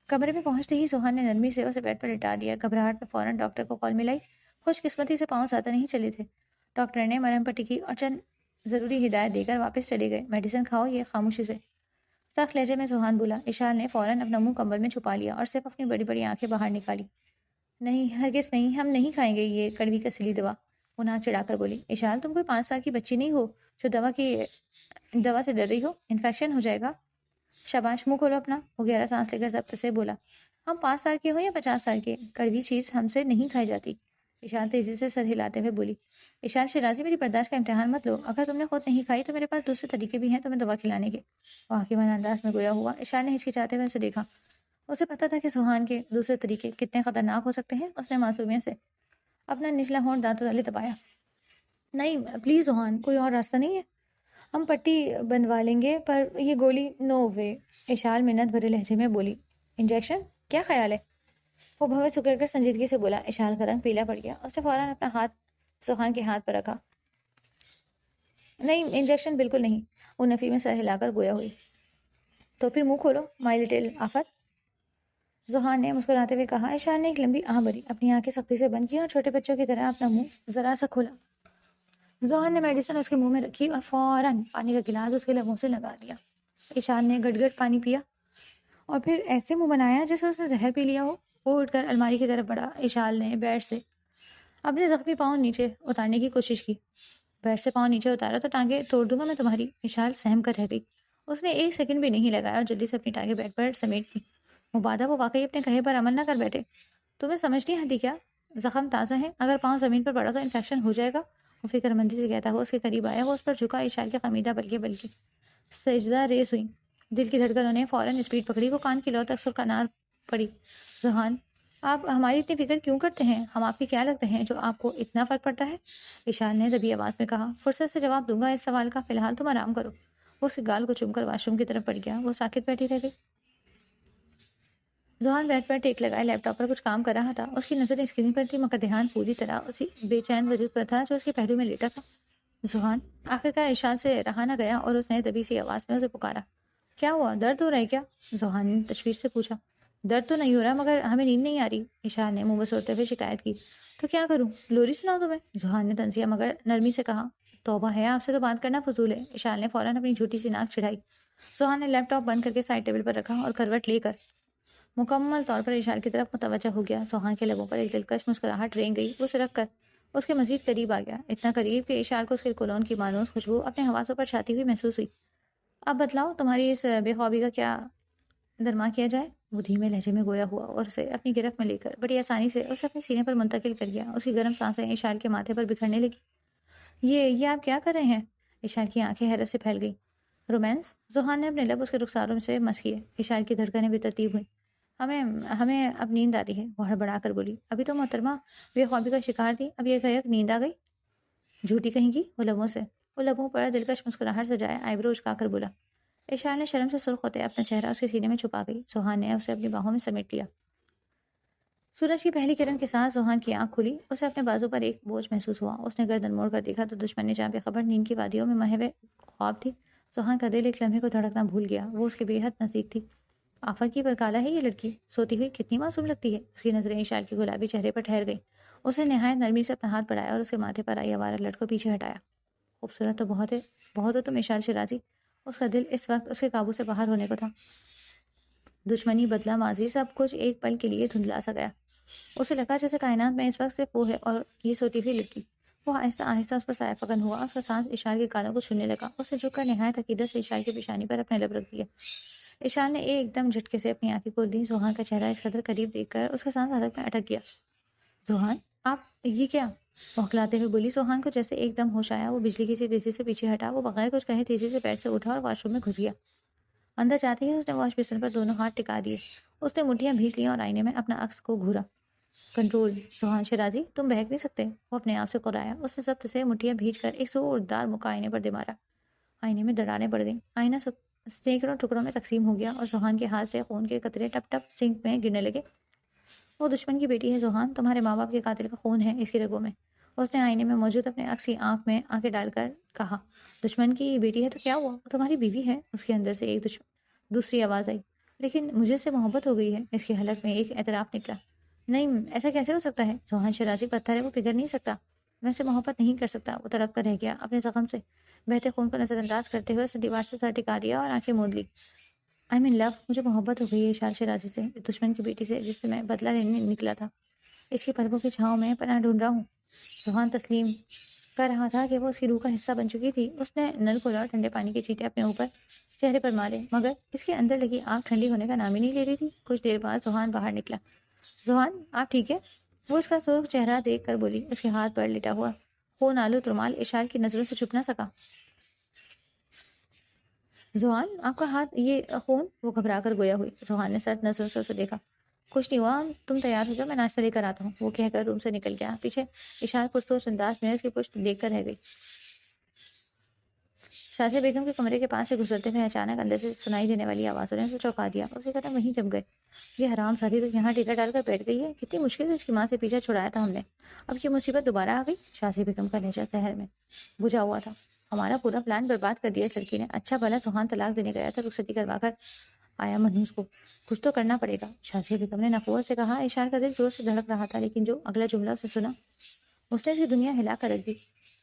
کمرے میں پہنچتے ہی سوہان نے نرمی سے اسے بیڈ پر لٹا دیا۔ گھبراہٹ میں فوراً ڈاکٹر کو کال ملائی۔ خوش قسمتی سے پاؤں زیادہ نہیں چلے تھے۔ ڈاکٹر نے مرہم پٹی کی اور چند ضروری ہدایت دے کر واپس چلے گئے۔ میڈیسن کھاؤ، یہ خاموشی سے، سخت لہجے میں سوہان بولا۔ اشال نے فوراً اپنا منہ کمبل میں چھپا لیا اور صرف اپنی بڑی بڑی آنکھیں باہر نکالی۔ نہیں، ہرگز نہیں، ہم نہیں کھائیں گے یہ کڑوی کسیلی دوا، وہ ناک چڑھا کر بولی۔ اشال، تم کوئی 5 سال کی بچی نہیں ہو جو دوا سے ڈر رہی ہو، انفیکشن ہو جائے گا۔ شاباش، منہ کھولو اپنا، وہ گہرا سانس لے کر ضبط سے بولا۔ ہم 5 سال کے ہو یا 50 سال کے، کڑوی چیز ہم سے نہیں کھائی جاتی۔ اشال تیزی سے سر ہلاتے ہوئے بولی۔ اشال شیرازی، میری برداشت کا امتحان مت لو، اگر تم نے خود نہیں کھائی تو میرے پاس دوسرے طریقے بھی ہیں تمہیں دوا کھلانے کے، وہ حکیمانہ انداز میں گویا ہوا۔ اشال نے ہچکچاتے ہوئے اسے دیکھا۔ اسے پتا تھا کہ سوہان کے دوسرے طریقے کتنے خطرناک ہو سکتے ہیں۔ اس نے معصومیت سے اپنا نچلا ہونٹ دانتوں تلے دبایا۔ نہیں پلیز سوہان، کوئی اور راستہ نہیں ہے؟ ہم پٹی بندوا لیں گے پر یہ گولی نو وے، اشال منت بھرے لہجے میں بولی۔ انجیکشن؟ کیا خیال ہے؟ وہ بھویں سکڑ کر سنجیدگی سے بولا۔ اشال کا رنگ پیلا پڑ گیا۔ اس نے فوراً اپنا ہاتھ سوہان کے ہاتھ پر رکھا۔ نہیں، انجیکشن بالکل نہیں، وہ نفی میں سر ہلا کر گویا ہوئی۔ تو پھر منہ کھولو مائی لٹل آفت، سوہان نے مسکراتے ہوئے کہا۔ اشال نے ایک لمبی آہ بھری، اپنی آنکھیں سختی سے بند کی اور چھوٹے بچوں کی طرح اپنا منہ ذرا سا کھولا۔ سوہان نے میڈیسن اس کے منہ میں رکھی اور فوراً پانی کا گلاس اس کے لبوں سے لگا دیا۔ اشال نے گٹ گٹ پانی پیا اور پھر ایسے منہ بنایا جیسے اس نے زہر پی لیا ہو۔ وہ اٹھ کر الماری کی طرف بڑھا۔ اشال نے بیڈ سے اپنے زخمی پاؤں نیچے اتارنے کی کوشش کی۔ بیڈ سے پاؤں نیچے اتارا تو ٹانگیں توڑ دوں گا میں تمہاری۔ اشال سہم کر رہ گئی۔ اس نے ایک سیکنڈ بھی نہیں لگایا اور جلدی سے اپنی ٹانگیں بیڈ پر سمیٹ لی۔ مبادا وہ واقعی اپنے کہے پر عمل نہ کر بیٹھے۔ تمہیں سمجھ نہیں آتی کیا؟ زخم تازہ ہے، اگر پاؤں زمین پر پڑا تو انفیکشن ہو جائے گا، وہ فکر مندی سے کہتا ہوا اس کے قریب آیا۔ وہ اس پر جھکا۔ اشال کے خمیدہ بلکہ سجدہ ریز ہوئی۔ دل کی دھڑکنوں نے فوراً اسپیڈ پکڑی۔ وہ کان کی لو تک سرکنار پڑی۔ سوہان، آپ ہماری اتنی فکر کیوں کرتے ہیں؟ ہم آپ کے کیا لگتے ہیں جو آپ کو اتنا فرق پڑتا ہے؟ اشال نے دبی آواز میں کہا۔ فرصت سے جواب دوں گا اس سوال کا، فی الحال تم آرام کرو۔ وہ اس کے گال کو چوم کر واش روم کی طرف بڑھ گیا۔ وہ ساکت بیٹھی رہ گئی۔ سوہان بیڈ پر ٹیک لگائے لیپ ٹاپ پر کچھ کام کر رہا تھا۔ اس کی نظر اسکرین پر تھی مگر دھیان پوری طرح اسی بے چین وجود پر تھا جو اس کے پہلو میں لیٹا تھا۔ سوہان، آخرکار اشال سے رہا نہ گیا اور اس نے دبی سی آواز میں اسے پکارا۔ کیا ہوا، درد ہو رہا ہے کیا؟ سوہان نے تشویش سے پوچھا۔ درد تو نہیں ہو رہا مگر ہمیں نیند نہیں آ رہی، اشال نے منہ بسوڑتے ہوئے شکایت کی۔ تو کیا کروں، لوری سناؤ تمہیں؟ سوہان نے طنزیہ مگر نرمی سے کہا۔ توبہ ہے، آپ سے تو بات کرنا فضول ہے، اشال نے فوراً اپنی جھوٹی سی ناک چڑھائی۔ سوہان نے لیپ ٹاپ بند کر کے سائڈ ٹیبل پر رکھا اور کروٹ لے کر مکمل طور پر اشال کی طرف متوجہ ہو گیا۔ سوہان کے لبوں پر ایک دلکش مسکراہٹ رینگ گئی۔ وہ سرک کر اس کے مزید قریب آ گیا، اتنا قریب کہ اشال کو اس کے کولون کی مانوس خوشبو اپنے حواسوں پر چھاتی ہوئی محسوس ہوئی۔ اب بتلاؤ تمہاری اس بے خوابی کا کیا درما کیا جائے؟ وہ دھیمے لہجے میں گویا ہوا اور اسے اپنی گرفت میں لے کر بڑی آسانی سے اسے اپنے سینے پر منتقل کر گیا۔ اس کی گرم سانسیں اشال کے ماتھے پر بکھرنے لگی۔ یہ آپ کیا کر رہے ہیں؟ اشال کی آنکھیں حیرت سے پھیل گئی۔ رومانس؟ سوہان نے اپنے لب اس کے رخساروں سے مس کیے۔ اشال کی دھڑکنیں بے ترتیب ہوئی۔ ہمیں ہمیں اب نیند آ رہی ہے، وہ ہڑبڑا کر بولی۔ ابھی تو محترمہ بے خوابی کا شکار تھی، اب یہ کہے نیند آ گئی؟ جھوٹی کہیں گی، وہ لبوں پر دلکش مسکراہٹ سجائے آئیبرو اچکا کر بولا۔ اشار نے شرم سے سرخ ہوتے اپنا چہرہ اس کے سینے میں چھپا گئی۔ سوہان نے اسے اپنی باہوں میں سمیٹ لیا۔ سورج کی پہلی کرن کے ساتھ سوہان کی آنکھ کھلی، اسے اپنے بازو پر ایک بوجھ محسوس ہوا۔ اس نے گردن موڑ کر دیکھا تو دشمن نے جہاں بے خبر نیند کی وادیوں میں مہوے خواب تھی۔ سوہان کا دل ایک لمحے کو دھڑکنا بھول گیا، وہ اس کے بے حد نزدیک تھی۔ آفاقی پر کالا ہے یہ لڑکی، سوتی ہوئی کتنی معصوم لگتی ہے۔ اس کی نظریں اشار کے گلابی چہرے پر ٹھہر گئی۔ اس نے نہایت نرمی سے اپنا ہاتھ بڑھایا اور اس کے ماتھے پر آئی آوارہ لٹ کو پیچھے ہٹایا۔ خوبصورت تو بہت ہو تم اشار شیرازی۔ اس کا دل اس وقت اس کے قابو سے باہر ہونے کو تھا۔ دشمنی، بدلہ، ماضی، سب کچھ ایک پل کے لیے دھندلا سا گیا۔ اسے لگا جیسے کائنات میں اس وقت صرف وہ ہے اور یہ سوتی ہوئی لڑکی۔ وہ آہستہ آہستہ اس پر سایہ فکن ہوا، اس کا سانس اشار کے گالوں کو چھونے لگا۔ اس نے جھک کر نہایت عقیدت سے اشار کی پیشانی پر اپنے لب رکھ دیا۔ اشار نے ایک دم جھٹکے سے اپنی آنکھیں کھول دی۔ سوہان کا چہرہ اس قدر قریب دیکھ کر اس کا سانس حلق میں اٹک گیا۔ سوہان، آپ یہ کیا؟ بھوکلاتے ہوئے بولی۔ سوہان کو جیسے ایک دم ہوش آیا، وہ بجلی کی سی تیزی سے پیچھے ہٹا۔ وہ بغیر کچھ کہے تیزی سے بیڈ سے اٹھا اور واش روم میں گھس گیا۔ اندر جاتے ہی اس نے واش بیسن پر دونوں ہاتھ ٹکا دیے۔ اس نے مٹھیاں بھیج لیں اور آئینے میں اپنا عکس کو گھورا۔ کنٹرول سوہان شیرازی، تم بہک نہیں سکتے، وہ اپنے آپ سے قرایا۔ اس نے ضبط سے مٹھیاں بھیج کر ایک زوردار مکہ آئینے پر دے مارا۔ آئینے میں دراڑیں پڑ گئیں، آئینہ سینکڑوں ٹکڑوں میں تقسیم ہو گیا اور سوہان کے ہاتھ سے خون کے قطرے ٹپ ٹپ سنک میں گرنے لگے۔ وہ دشمن کی بیٹی ہے سوہان، تمہارے ماں باپ کے قاتل کا خون ہے اس کی رگوں میں۔ اس نے آئینے میں موجود اپنے عکس کی آنکھ میں آنکھیں ڈال کر کہا۔ دشمن کی بیٹی ہے تو کیا ہوا، وہ تمہاری بیوی ہے۔ اس کے اندر سے ایک دوسری آواز آئی۔ لیکن مجھے اس سے محبت ہو گئی ہے۔ اس کے حلق میں ایک اعتراف نکلا۔ نہیں، ایسا کیسے ہو سکتا ہے؟ سوہان شیرازی پتھر ہے، وہ پگھل نہیں سکتا۔ میں سے محبت نہیں کر سکتا۔ وہ تڑپ کر رہ گیا۔ اپنے زخم سے بہتے خون کو نظر انداز کرتے ہوئے اس نے دیوار سے سر ٹکا دیا اور آنکھیں موند لی۔ آئی مین لو، مجھے محبت ہو گئی ہے اشار شیرازی سے، دشمن کی بیٹی سے، جس سے میں بدلہ لینے نکلا تھا۔ اس کی پلکوں کی چھاؤں میں پناہ ڈھونڈ رہا ہوں۔ سوہان تسلیم کر رہا تھا کہ وہ اس کی روح کا حصہ بن چکی تھی۔ اس نے نل کھولا اور ٹھنڈے پانی کے چھینٹے اپنے اوپر چہرے پر مارے، مگر اس کے اندر لگی آگ ٹھنڈی ہونے کا نام ہی نہیں لے رہی تھی۔ کچھ دیر بعد سوہان باہر نکلا۔ سوہان، آپ ٹھیک ہے؟ وہ اس کا سرخ چہرہ دیکھ کر بولی۔ اس کے ہاتھ پر لٹا ہوا خون آلود رومال اشار کی نظروں سے چھپ نہ سکا۔ سوہان، آپ کا ہاتھ، یہ خون؟ وہ گھبرا کر گویا ہوئی۔ سوہان نے سرد نظروں سے اسے دیکھا۔ کچھ نہیں ہوا، تم تیار ہو جاؤ، میں ناشتہ لے کر آتا ہوں، وہ کہہ کر روم سے نکل گیا۔ پیچھے اشار پرسوچ انداز میں اس کی پشت دیکھ کر رہ گئی۔ شازیہ بیگم کے کمرے کے پاس سے گزرتے ہوئے اچانک اندر سے سنائی دینے والی آوازوں نے اسے چونکا دیا۔ اس کے قدم وہیں جم گئے۔ یہ حرام ساری تو یہاں ٹیکا ڈال کر بیٹھ گئی ہے، کتنی مشکل سے اس کی ماں سے پیچھا چھڑایا تھا ہم نے، اب یہ مصیبت دوبارہ آ گئی۔ شازیہ بیگم کا نیچا شہر میں بجھا ہوا تھا۔ ہمارا پورا پلان برباد کر دیا اس لڑکی نے۔ اچھا بھلا سوہان طلاق دینے گیا تھا، رخصتی کروا کر آیا منحوس کو، کچھ تو کرنا پڑے گا۔ شازیہ بیگم نے نخوت سے کہا۔ اشار کا دل زور سے دھڑک رہا تھا، لیکن جو اگلا جملہ اسے سنا اس نے اس کی دنیا ہلا کر رکھ دی۔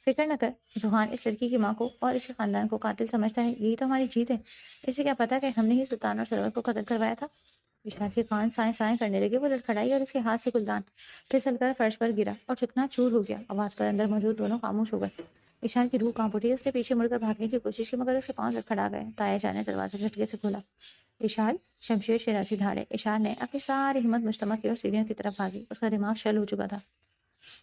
فکر نہ کر، سوہان اس لڑکی کی ماں کو اور اس کے خاندان کو قاتل سمجھتا ہے، یہی تو ہماری جیت ہے۔ اسے کیا پتا کہ ہم نے ہی سلطان اور سرور کو قتل کروایا تھا۔ اشار کے کان سائیں سائیں کرنے لگے، وہ لڑکھڑائی اور اس کے ہاتھ سے گلدان پھسل کر فرش پر گرا اور چکنا چور ہو گیا۔ آواز پر اندر موجود دونوں خاموش ہو گئے۔ اشار کی روح کانپ اٹھی، اس نے پیچھے مڑ کر بھاگنے کی کوشش کی، مگر اس کے پاؤں لڑکھڑا گئے۔ تایا جان نے دروازہ جھٹکے سے کھولا۔ اشار، شمشیر شیرازی دھاڑے۔ اشار نے اپنی ساری ہمت مجتمع کی اور سیڑھیوں کی طرف بھاگی۔ اس کا دماغ شل ہو چکا تھا۔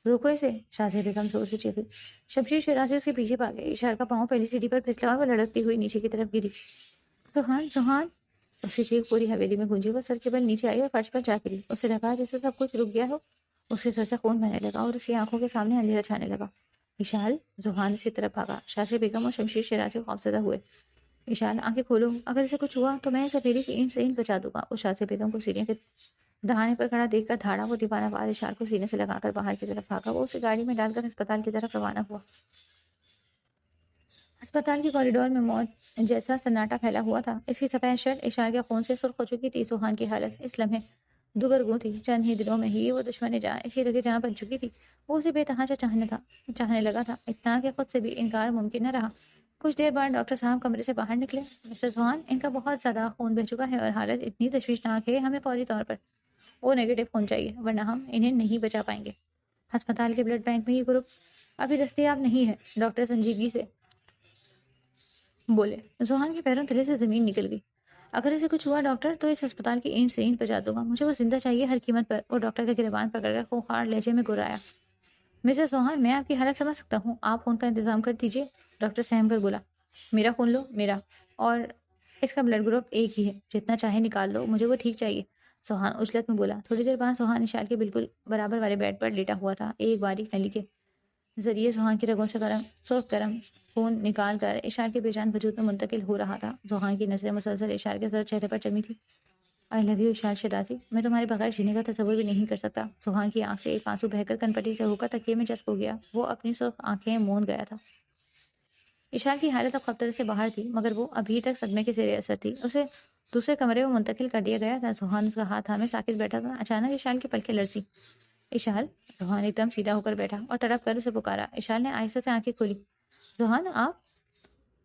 روکو اسے، شازیہ بیگم زور سے چیخی۔ شمشیر شیرازی اس کے پیچھے بھاگے۔ اشار کا پاؤں پہلی سیڑھی پر پھسلا اور وہ لڑکتی ہوئی نیچے کی طرف گری۔ سوہان، سوہان، اس کی چیخ پوری حویلی میں گونجی۔ وہ سر کے بل نیچے آئی اور فرش پر جا گری۔ اسے لگا جیسے سب کچھ رک گیا ہو۔ اس کے سر سے خون بہنے لگا اور اس کی آنکھوں کے سامنے اندھیرا چھانے لگا۔ اشار، سوہان اس کی طرف بھاگا۔ شازیہ بیگم اور شمشیر شیرازی خوفزدہ ہوئے۔ اشار، آنکھیں کھولو، اگر اسے کچھ ہوا تو میں اسے پھیری کی اینٹ سے اینٹ بچا دوں گا۔ وہ شازیہ بیگم کو سیڑھیوں کے دہانے پر کھڑا دیکھ کر دھاڑا۔ وہ دیوانہ وار اشار کو سینے سے لگا کر باہر کی طرف بھاگا۔ وہ اسے گاڑی میں ڈال کر ہسپتال کی طرف روانہ ہوا۔ ہسپتال کے کوریڈور میں موت جیسا سناٹا پھیلا ہوا تھا۔ اس کی سفید شرٹ اشار کے خون سے سرخ ہو چکی تھی۔ سوہان کی حالت اس لمحے دگرگوں تھی۔ چند ہی دنوں میں ہی وہ دشمن جہاں اس کی رگیں جہاں بن چکی تھی، وہ اسے بے تحاشا چاہنے لگا تھا، اتنا کہ خود سے بھی انکار ممکن نہ رہا۔ کچھ دیر بعد ڈاکٹر صاحب کمرے سے باہر نکلے۔ مسٹر سوہان، ان کا بہت زیادہ خون بہہ چکا ہے اور حالت اتنی تشویشناک ہے، ہمیں فوری طور پر او نیگیٹو خون چاہیے، ورنہ ہم انہیں نہیں بچا پائیں گے۔ ہسپتال کے بلڈ بینک میں یہ گروپ ابھی دستیاب نہیں ہے، ڈاکٹر سنجیدگی سے بولے۔ سوہان کے پیروں تلے سے زمین نکل گئی۔ اگر اسے کچھ ہوا ڈاکٹر تو اس ہسپتال کی اینٹ سے اینٹ بچا دوں گا، مجھے وہ زندہ چاہیے ہر قیمت پر۔ وہ ڈاکٹر کا گریبان پکڑ کر خونخوار لہجے میں گرایا۔ مسٹر سوہان، میں آپ کی حالت سمجھ سکتا ہوں، آپ خون کا انتظام کر دیجیے۔ ڈاکٹر سہم کر بولا۔ میرا خون لو، میرا، اور اس کا بلڈ گروپ ایک ہی ہے، جتنا چاہے نکال لو، مجھے وہ ٹھیک چاہیے۔ سوہان اجلت میں بولا۔ تھوڑی دیر بعد سوہان اشال کے بالکل برابر والے بیڈ پر لیٹا ہوا تھا۔ ایک باریک نلی کے ذریعے سوہان کی رگوں سے سرخ گرم خون نکال کر اشال کے بے جان وجود میں منتقل ہو رہا تھا۔ سوہان کی نظریں مسلسل اشال کے سر چہرے پر جمی تھی۔ آئی لو یو اشال شیرازی، میں تمہارے بغیر جینے کا تصور بھی نہیں کر سکتا۔ سوہان کی آنکھ سے ایک آنسو بہہ کر کنپٹی سے ہو کر تکیے میں جذب ہو گیا۔ وہ اپنی سرخ آنکھیں موند گیا تھا۔ اشال کی حالت اب خطرے سے باہر تھی، مگر وہ ابھی تک صدمے کے زیر اثر تھی۔ اسے دوسرے کمرے میں منتقل کر دیا گیا تھا۔ سوہان اس کا ہاتھ تھامے ساکت بیٹھا تھا۔ اچانک اشال کی پلکیں لرزی۔ اشال! سوہان ایک دم سیدھا ہو کر بیٹھا اور تڑپ کر اسے پکارا۔ اشال نے آہستہ سے آنکھیں کھولی۔ سوہان آپ؟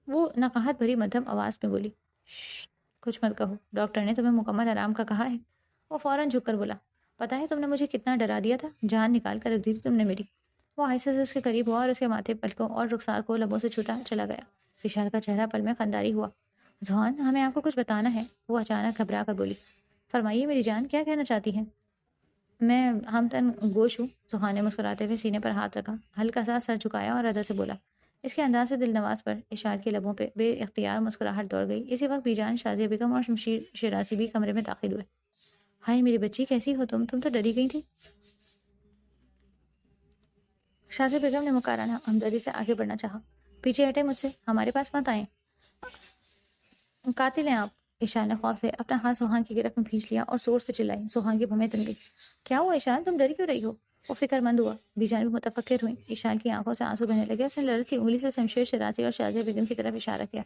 وہ نقاہت بھری مدھم آواز میں بولی۔ شش، کچھ مت کہو، ڈاکٹر نے تمہیں مکمل آرام کا کہا ہے۔ وہ فوراً جھک کر بولا۔ پتا ہے تم نے مجھے کتنا ڈرا دیا تھا، جان نکال کر رکھ دی تھی تم نے میری۔ وہ آہستہ سے اس کے قریب ہوا اور اس کے ماتھے، پلکوں اور رخسار کو لبوں سے چھوتا چلا گیا۔ اشال کا چہرہ پل میں خنداری ہوا۔ سوہان، ہمیں آپ کو کچھ بتانا ہے، وہ اچانک گھبرا کر بولی۔ فرمائیے میری جان، کیا کہنا چاہتی ہیں؟ میں ہمتن گوش ہوں، سوہان نے مسکراتے ہوئے سینے پر ہاتھ رکھا، ہلکا سا سر جھکایا اور ادب سے بولا۔ اس کے انداز سے دل نواز پر اشال کے لبوں پہ بے اختیار مسکراہٹ دوڑ گئی۔ اسی وقت بیجان، شازیہ بیگم اور شمشیر شیرازی بھی کمرے میں داخل ہوئے۔ ہائے میری بچی، کیسی ہو تم تو ڈری گئی تھی۔ شازیہ بیگم نے مکارانہ ہمدردی سے آگے بڑھنا چاہا۔ پیچھے ہٹے مجھ سے، ہمارے پاس مت آئیں، قاتل ہیں آپ۔ اشال نے خوف سے اپنا ہاتھ سوہان کی گرفت میں کھینچ لیا اور زور سے چلائی۔ سوہان کی بھویں تن گئی۔ کیا ہوا اشال، تم ڈری کیوں رہی ہو؟ وہ فکر مند ہوا۔ بیجان بھی متفکر ہوئی۔ اشال کی آنکھوں سے آنسو بہنے لگے۔ اس نے لرزتی انگلی سے شمشیر شیرازی اور شازیہ بیگم کی طرف اشارہ کیا۔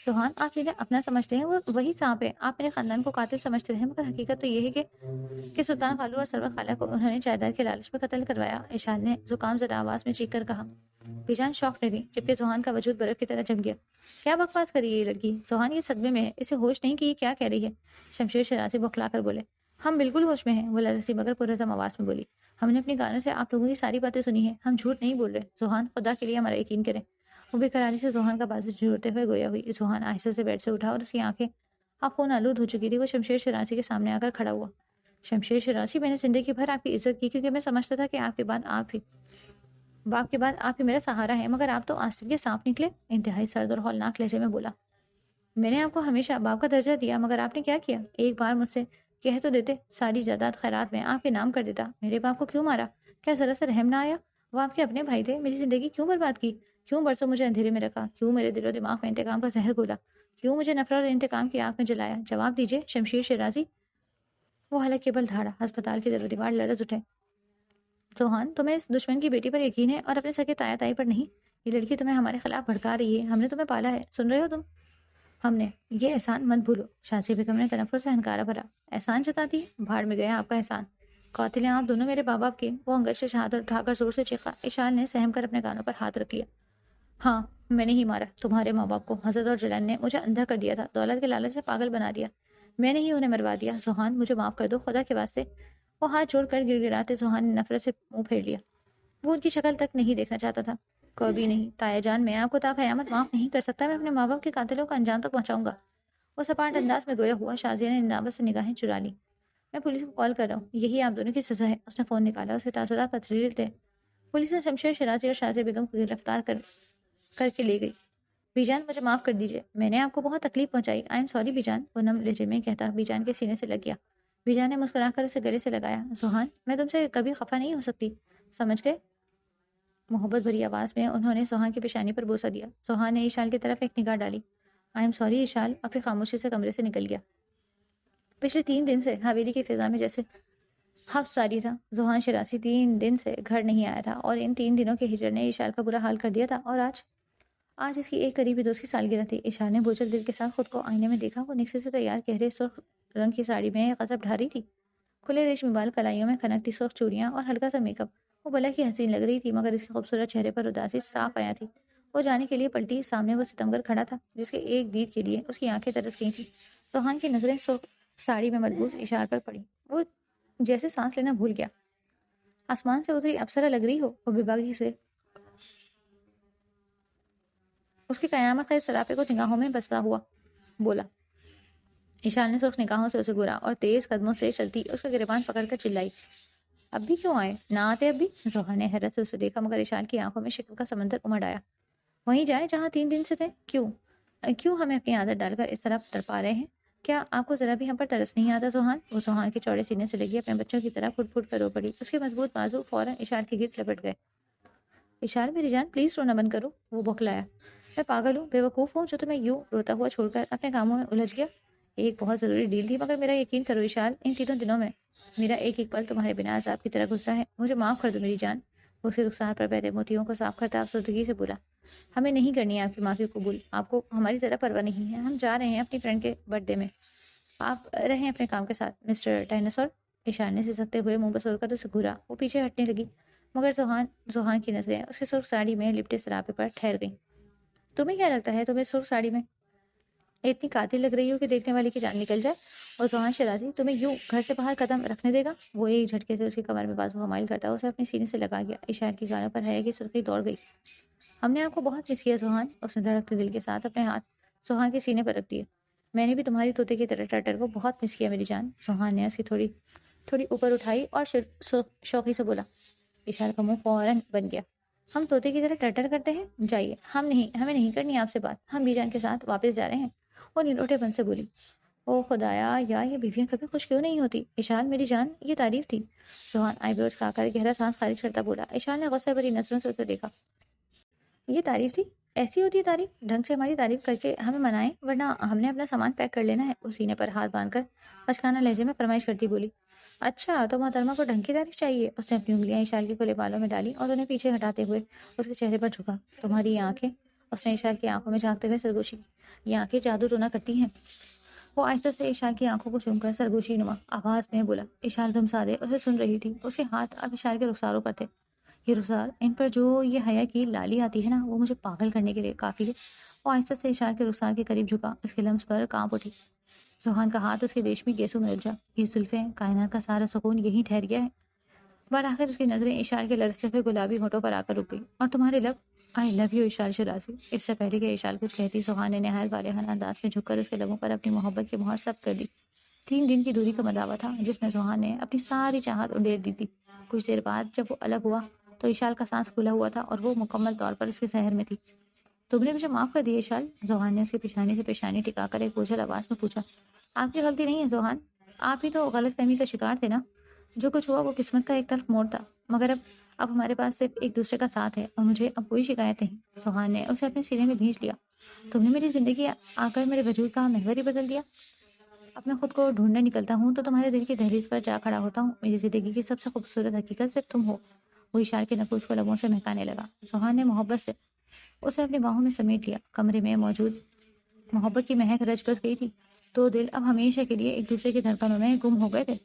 سوہان، آپ جنہیں اپنا سمجھتے ہیں وہ وہی سانپ ہے۔ آپ میرے خاندان کو قاتل سمجھتے رہے، مگر حقیقت تو یہ ہے کہ سلطان خالو اور سرور خالہ کو انہوں نے جائیداد کے لالچ میں قتل کروایا، اشال نے زکام زدہ آواز میں چیخ کر کہا۔ بیجان شوق رہ گئی، جبکہ سوہان کا وجود برف کی طرح جم گیا۔ کیا بکواس کری ہے یہ لڑکی؟ سوہان یہ صدمے میں ہے، اسے ہوش نہیں کہ یہ کیا کہہ رہی ہے۔ شمشیر شیرازی بوکھلا کر بولے۔ ہم بالکل ہوش میں ہیں، وہ لرزتی مگر پرعزم آواز میں بولی۔ ہم نے اپنی کانوں سے آپ لوگوں کی ساری باتیں سنی ہیں، ہم جھوٹ نہیں بول رہے۔ سوہان، خدا کے لیے ہمارا یقین کریں۔ وہ بے قراری سے سوہان کا بازو جھوڑتے ہوئے گویا ہوئی۔ سوہان آہستہ سے بیڈ سے اٹھا اور اس کی آنکھیں اب خون آلود ہو چکی تھی۔ وہ شمشیر شیرازی کے سامنے آ کر کھڑا ہوا۔ شمشیر شیرازی، میں نے زندگی بھر آپ کی عزت کی، کیونکہ میں سمجھتا تھا کہ آپ کے بعد آپ ہی میرا سہارا ہے، مگر آپ تو آستین کے سانپ نکلے، انتہائی سرد اور ہولناک لہجے میں بولا۔ میں نے آپ کو ہمیشہ باپ کا درجہ دیا، مگر آپ نے کیا کیا؟ ایک بار مجھ سے کہہ تو دیتے، ساری جائیداد خیرات میں آپ کے نام کر دیتا۔ میرے باپ کو کیوں مارا؟ کیا ذرا سا رحم نہ آیا؟ وہ آپ کے اپنے بھائی تھے، میری زندگی کیوں برباد کی؟ کیوں برسوں مجھے اندھیرے میں رکھا؟ کیوں میرے دل و دماغ میں انتقام کا زہر گھولا؟ کیوں مجھے نفرت اور انتقام کی آگ میں جلایا؟ جواب دیجیے شمشیر شیرازی۔ وہ حلق کے بل دھاڑا۔ ہسپتال کی در و دیوار لرز اٹھے۔ سوہان، تمہیں اس دشمن کی بیٹی پر یقین ہے اور اپنے سگے تایا تائی پر نہیں؟ یہ لڑکی تمہیں ہمارے خلاف بھڑکا رہی ہے، ہم نے تمہیں پالا ہے، سن رہے ہو تم؟ ہم نے یہ احسان مت بھولو، شازیہ بیگم نے تنفر سے ہنکارا بھرا۔ احسان جتاتی ہے؟ بھاڑ میں گیا آپ کا احسان، قاتل ہیں آپ دونوں میرے باپ باپ کے۔ وہ انگشت سے شہادت اٹھا کر زور سے چیخا۔ اشال نے سہم کر اپنے کانوں پر ہاتھ رکھ لیا۔ ہاں، میں نے ہی مارا تمہارے ماں باپ کو، حسد اور جلن نے مجھے اندھا کر دیا تھا، دولت کے لالچ سے پاگل بنا دیا، میں نے ہی انہیں مروا دیا۔ سوہان، مجھے معاف کر دو، خدا کے واسطے۔ وہ ہاتھ جوڑ کر گڑ گڑاتے سوہان نے نفرت سے منہ پھیر لیا۔ وہ ان کی شکل تک نہیں دیکھنا چاہتا تھا۔ کبھی نہیں تایا جان، میں آپ کو تا قیامت معاف نہیں کر سکتا، میں اپنے ماں باپ کے قاتلوں کا انجام تک پہنچاؤں گا۔ وہ سپاٹ انداز میں گویا ہوا۔ شازیہ نے ندامت سے نگاہیں چرا لی۔ میں پولیس کو کال کر رہا ہوں، یہی آپ دونوں کی سزا ہے۔ اس نے فون نکالا، اس کے تاثرات پتھریلے تھے۔ پولیس نے شمشیر شیرازی اور شازیہ بیگم کو گرفتار کر کے لے گئی۔ بیجان، مجھے معاف کر دیجیے، میں نے آپ کو بہت تکلیف پہنچائی، آئی ایم سوری بیجان، وہ نم لہجے میں کہتا بیجان کے سینے سے لگ گیا۔ بیجان نے مسکرا کر اسے گلے سے لگایا۔ سوہان، میں تم سے کبھی خفا نہیں ہو سکتی، سمجھ گئے؟ محبت بھری آواز میں انہوں نے سوہان کی پیشانی پر بوسہ دیا۔ سوہان نے اشال کی طرف ایک نگاہ ڈالی۔ آئی ایم سوری اشال، اپنی خاموشی سے کمرے سے نکل گیا۔ پچھلے 3 دن سے حویلی کی فضا میں جیسے حبس جاری تھا۔ سوہان شیرازی 3 دن سے گھر نہیں آیا تھا اور ان 3 دنوں کے ہجر نے اشال کا برا حال کر دیا تھا۔ اور آج اس کی ایک قریبی دوست کی سالگرہ تھی۔ اشال نے بوجھل دل کے ساتھ خود کو آئینے میں دیکھا۔ وہ نکسے سے تیار گہرے سرخ رنگ کی ساڑی میں غضب ڈھاری تھی، کھلے ریشمی بال، کلائیوں میں کھنکتی سرخ چوڑیاں اور ہلکا سا میک اپ۔ وہ بھلا کی حسین لگ رہی تھی، مگر اس کے خوبصورت چہرے پر اداسی صاف آیا تھی۔ وہ جانے کے لیے پلٹی، سامنے وہ ستمگر کھڑا تھا جس کے ایک دید کے لیے اس کی آنکھیں ترس گئی تھیں۔ سوہان کی نظریں سرخ ساڑی میں ملبوس اشال پر پڑی۔ وہ جیسے سانس لینا بھول گیا۔ آسمان سے اتری اپسرا لگ رہی ہو، وہ بے باکی سے اس کی قیامت خیز سراپے کو نگاہوں میں بستا ہوا بولا۔ اشال نے سرخ نگاہوں سے اسے گھورا اور تیز قدموں سے چلتی اس کا گریبان پکڑ کر چلائی۔ اب بھی کیوں آئے؟ نہ آتے اب بھی؟ سوہان نے حیرت سے اسے دیکھا، مگر اشال کی آنکھوں میں شک کا سمندر امڑ آیا۔ وہیں جائیں جہاں 3 دن سے تھے؟ کیوں ہمیں اپنی عادت ڈال کر اس طرح تڑپا رہے ہیں؟ کیا آپ کو ذرا بھی ہم پر ترس نہیں آتا سوہان؟ وہ سوہان کے چوڑے سینے سے لگی اپنے بچوں کی طرح پھٹ پھٹ کر رو پڑی. اس کے مضبوط بازو فوراً اشار کے گرد لپٹ گئے. اشار میری جان پلیز رونا بند کرو. وہ بوکھلایا. میں پاگل ہوں، بے وقوف ہوں جو تمہیں یوں روتا ہوا چھوڑ کر اپنے کاموں میں الجھ گیا؟ ایک بہت ضروری ڈیل تھی، مگر میرا یقین کرو اشار، ان تینوں دنوں میں میرا ایک ایک پل تمہارے بنا عذاب کی طرح گزرا ہے. مجھے معاف کر دو میری جان. وہ اسی رخسار پر بیٹھے موتیوں کو صاف کرتا افسردگی سے بولا. ہمیں نہیں کرنی ہے آپ کی معافی قبول. آپ کو ہماری ذرا پرواہ نہیں ہے. ہم جا رہے ہیں اپنی فرینڈ کے برتھ ڈے میں. آپ رہیں اپنے کام کے ساتھ مسٹر ڈائناسور. اشار نے سسکتے ہوئے منہ بسور کر اسے گھورا. وہ پیچھے ہٹنے لگی، مگر زوہان کی نظریں اس کے سرخ ساڑی میں لپٹے سراپے پر ٹھہر گئیں. تمہیں کیا لگتا ہے تمہیں سرخ ساڑی میں اتنی قاتل لگ رہی ہو کہ دیکھنے والے کی جان نکل جائے؟ اور زوہان شرازی تمہیں یوں گھر سے باہر قدم رکھنے دے گا؟ وہ ایک جھٹکے سے اس کی کمر میں بازو حمائل کرتا اسے اپنے سینے سے لگا گیا. اشار کی گانوں پر حیا کی سرخی دوڑ گئی. ہم نے آپ کو بہت مس کیا زوہان. اس نے دھڑکتے دل کے ساتھ اپنے ہاتھ زوہان کے سینے پر رکھ دیے. میں نے بھی تمہاری طوطے کی طرح ٹرٹر کو بہت مس کیا میری جان. زوہان نے اس کی تھوڑی اوپر اٹھائی اور شوقی سے بولا. اشار کا منہ فوراً بن گیا. ہم طوطے کی طرح ٹرٹر کرتے ہیں؟ جائیے. ہمیں نہیں کرنی آپ سے بات. ہم بیجان کے ساتھ واپس جا رہے ہیں. وہ نیلوٹے پن سے بولی. او خدایا، یا یہ بیویاں کبھی خوش کیوں نہیں ہوتی؟ اشار میری جان یہ تعریف تھی. زوہان آئی برو اٹھا کر گہرا سانس خارج کرتا بولا. اشار نے غصے بھری نظروں سے اسے دیکھا. یہ تعریف تھی؟ ایسی ہوتی ہے تعریف؟ ڈھنگ سے ہماری تعریف کر کے ہمیں منائیں، ورنہ ہم نے اپنا سامان پیک کر لینا ہے. وہ سینے پر ہاتھ باندھ کر بچکانہ لہجے میں فرمائش کرتی بولی. اچھا تو محترمہ کو ڈھنگ کی تعریف چاہیے؟ اس نے اپنی انگلیاں اشار کے کھلے بالوں میں ڈالی اور انہیں پیچھے ہٹاتے ہوئے اس کے چہرے پر جھکا. تمہاری یہ آنکھیں. اس نے اشار کی آنکھوں میں جھانکتے ہوئے سرگوشی کی. یہ آنکھیں جادو ٹونا کرتی ہیں. وہ آہستہ سے اشار کی آنکھوں کو چوم کر سرگوشی نما آواز میں بولا. اشار دم سادے اسے سن رہی تھی. اس کے ہاتھ اب اشار کے رخساروں پر تھے. یہ رخسار، ان پر جو یہ حیا کی لالی آتی ہے نا، وہ مجھے پاگل کرنے کے لیے کافی ہے. وہ آہستہ سے اشار کے رخسار کے قریب جھکا. اس کے لمس پر کانپ اٹھی. زوہان کا ہاتھ اس کے ریشمی گیسوں میں الجھا. یہ زلفیں، کائنات کا سارا سکون یہیں ٹھہر گیا ہے. بالآخر اس کی نظریں اشار کے لرزتے ہوئے گلابی ہونٹوں پر آ کر رک گئی. اور تمہارے لب؟ آئی لو یو اشار شرازی. اس سے پہلے کہ اشار کچھ کہتی، زوہان نے نہایت والہانہ انداز میں جھک کر اس کے لبوں پر اپنی محبت کی مہر ثبت کر دی. 3 دن کی دوری کا مداوع تھا جس میں زوہان نے اپنی ساری چاہت انڈیل دی تھی. کچھ دیر بعد جب وہ الگ ہوا تو اشال کا سانس کھلا ہوا تھا اور وہ مکمل طور پر اس کے زہر میں تھی. تم نے مجھے معاف کر دیا اشال؟ زوہان نے اس کی پیشانی سے پیشانی ٹکا کر ایک بوجھل آواز میں پوچھا. آپ کی غلطی نہیں ہے زوہان، آپ ہی تو غلط فہمی کا شکار تھے نا. جو کچھ ہوا وہ قسمت کا ایک تلخ موڑ تھا، مگر اب ہمارے پاس صرف ایک دوسرے کا ساتھ ہے اور مجھے اب کوئی شکایت نہیں. زوہان نے اسے اپنے سینے میں بھینچ لیا. تم نے میری زندگی آ کر میرے وجود کا محور ہی بدل دیا. اب میں خود کو ڈھونڈنے نکلتا ہوں تو تمہارے دل کی دہلیز پر جا کھڑا ہوتا ہوں. میری زندگی کی سب سے خوبصورت حقیقت صرف تم ہو. وہ اشار کے نقوش کو لبوں سے مہکانے لگا. زوہان نے محبت سے اسے اپنی باہوں میں سمیٹ لیا. کمرے میں موجود محبت کی مہک رچ بس گئی تھی. 2 دل اب ہمیشہ کے لیے ایک دوسرے کی دھڑکنوں میں گم ہو گئے تھے.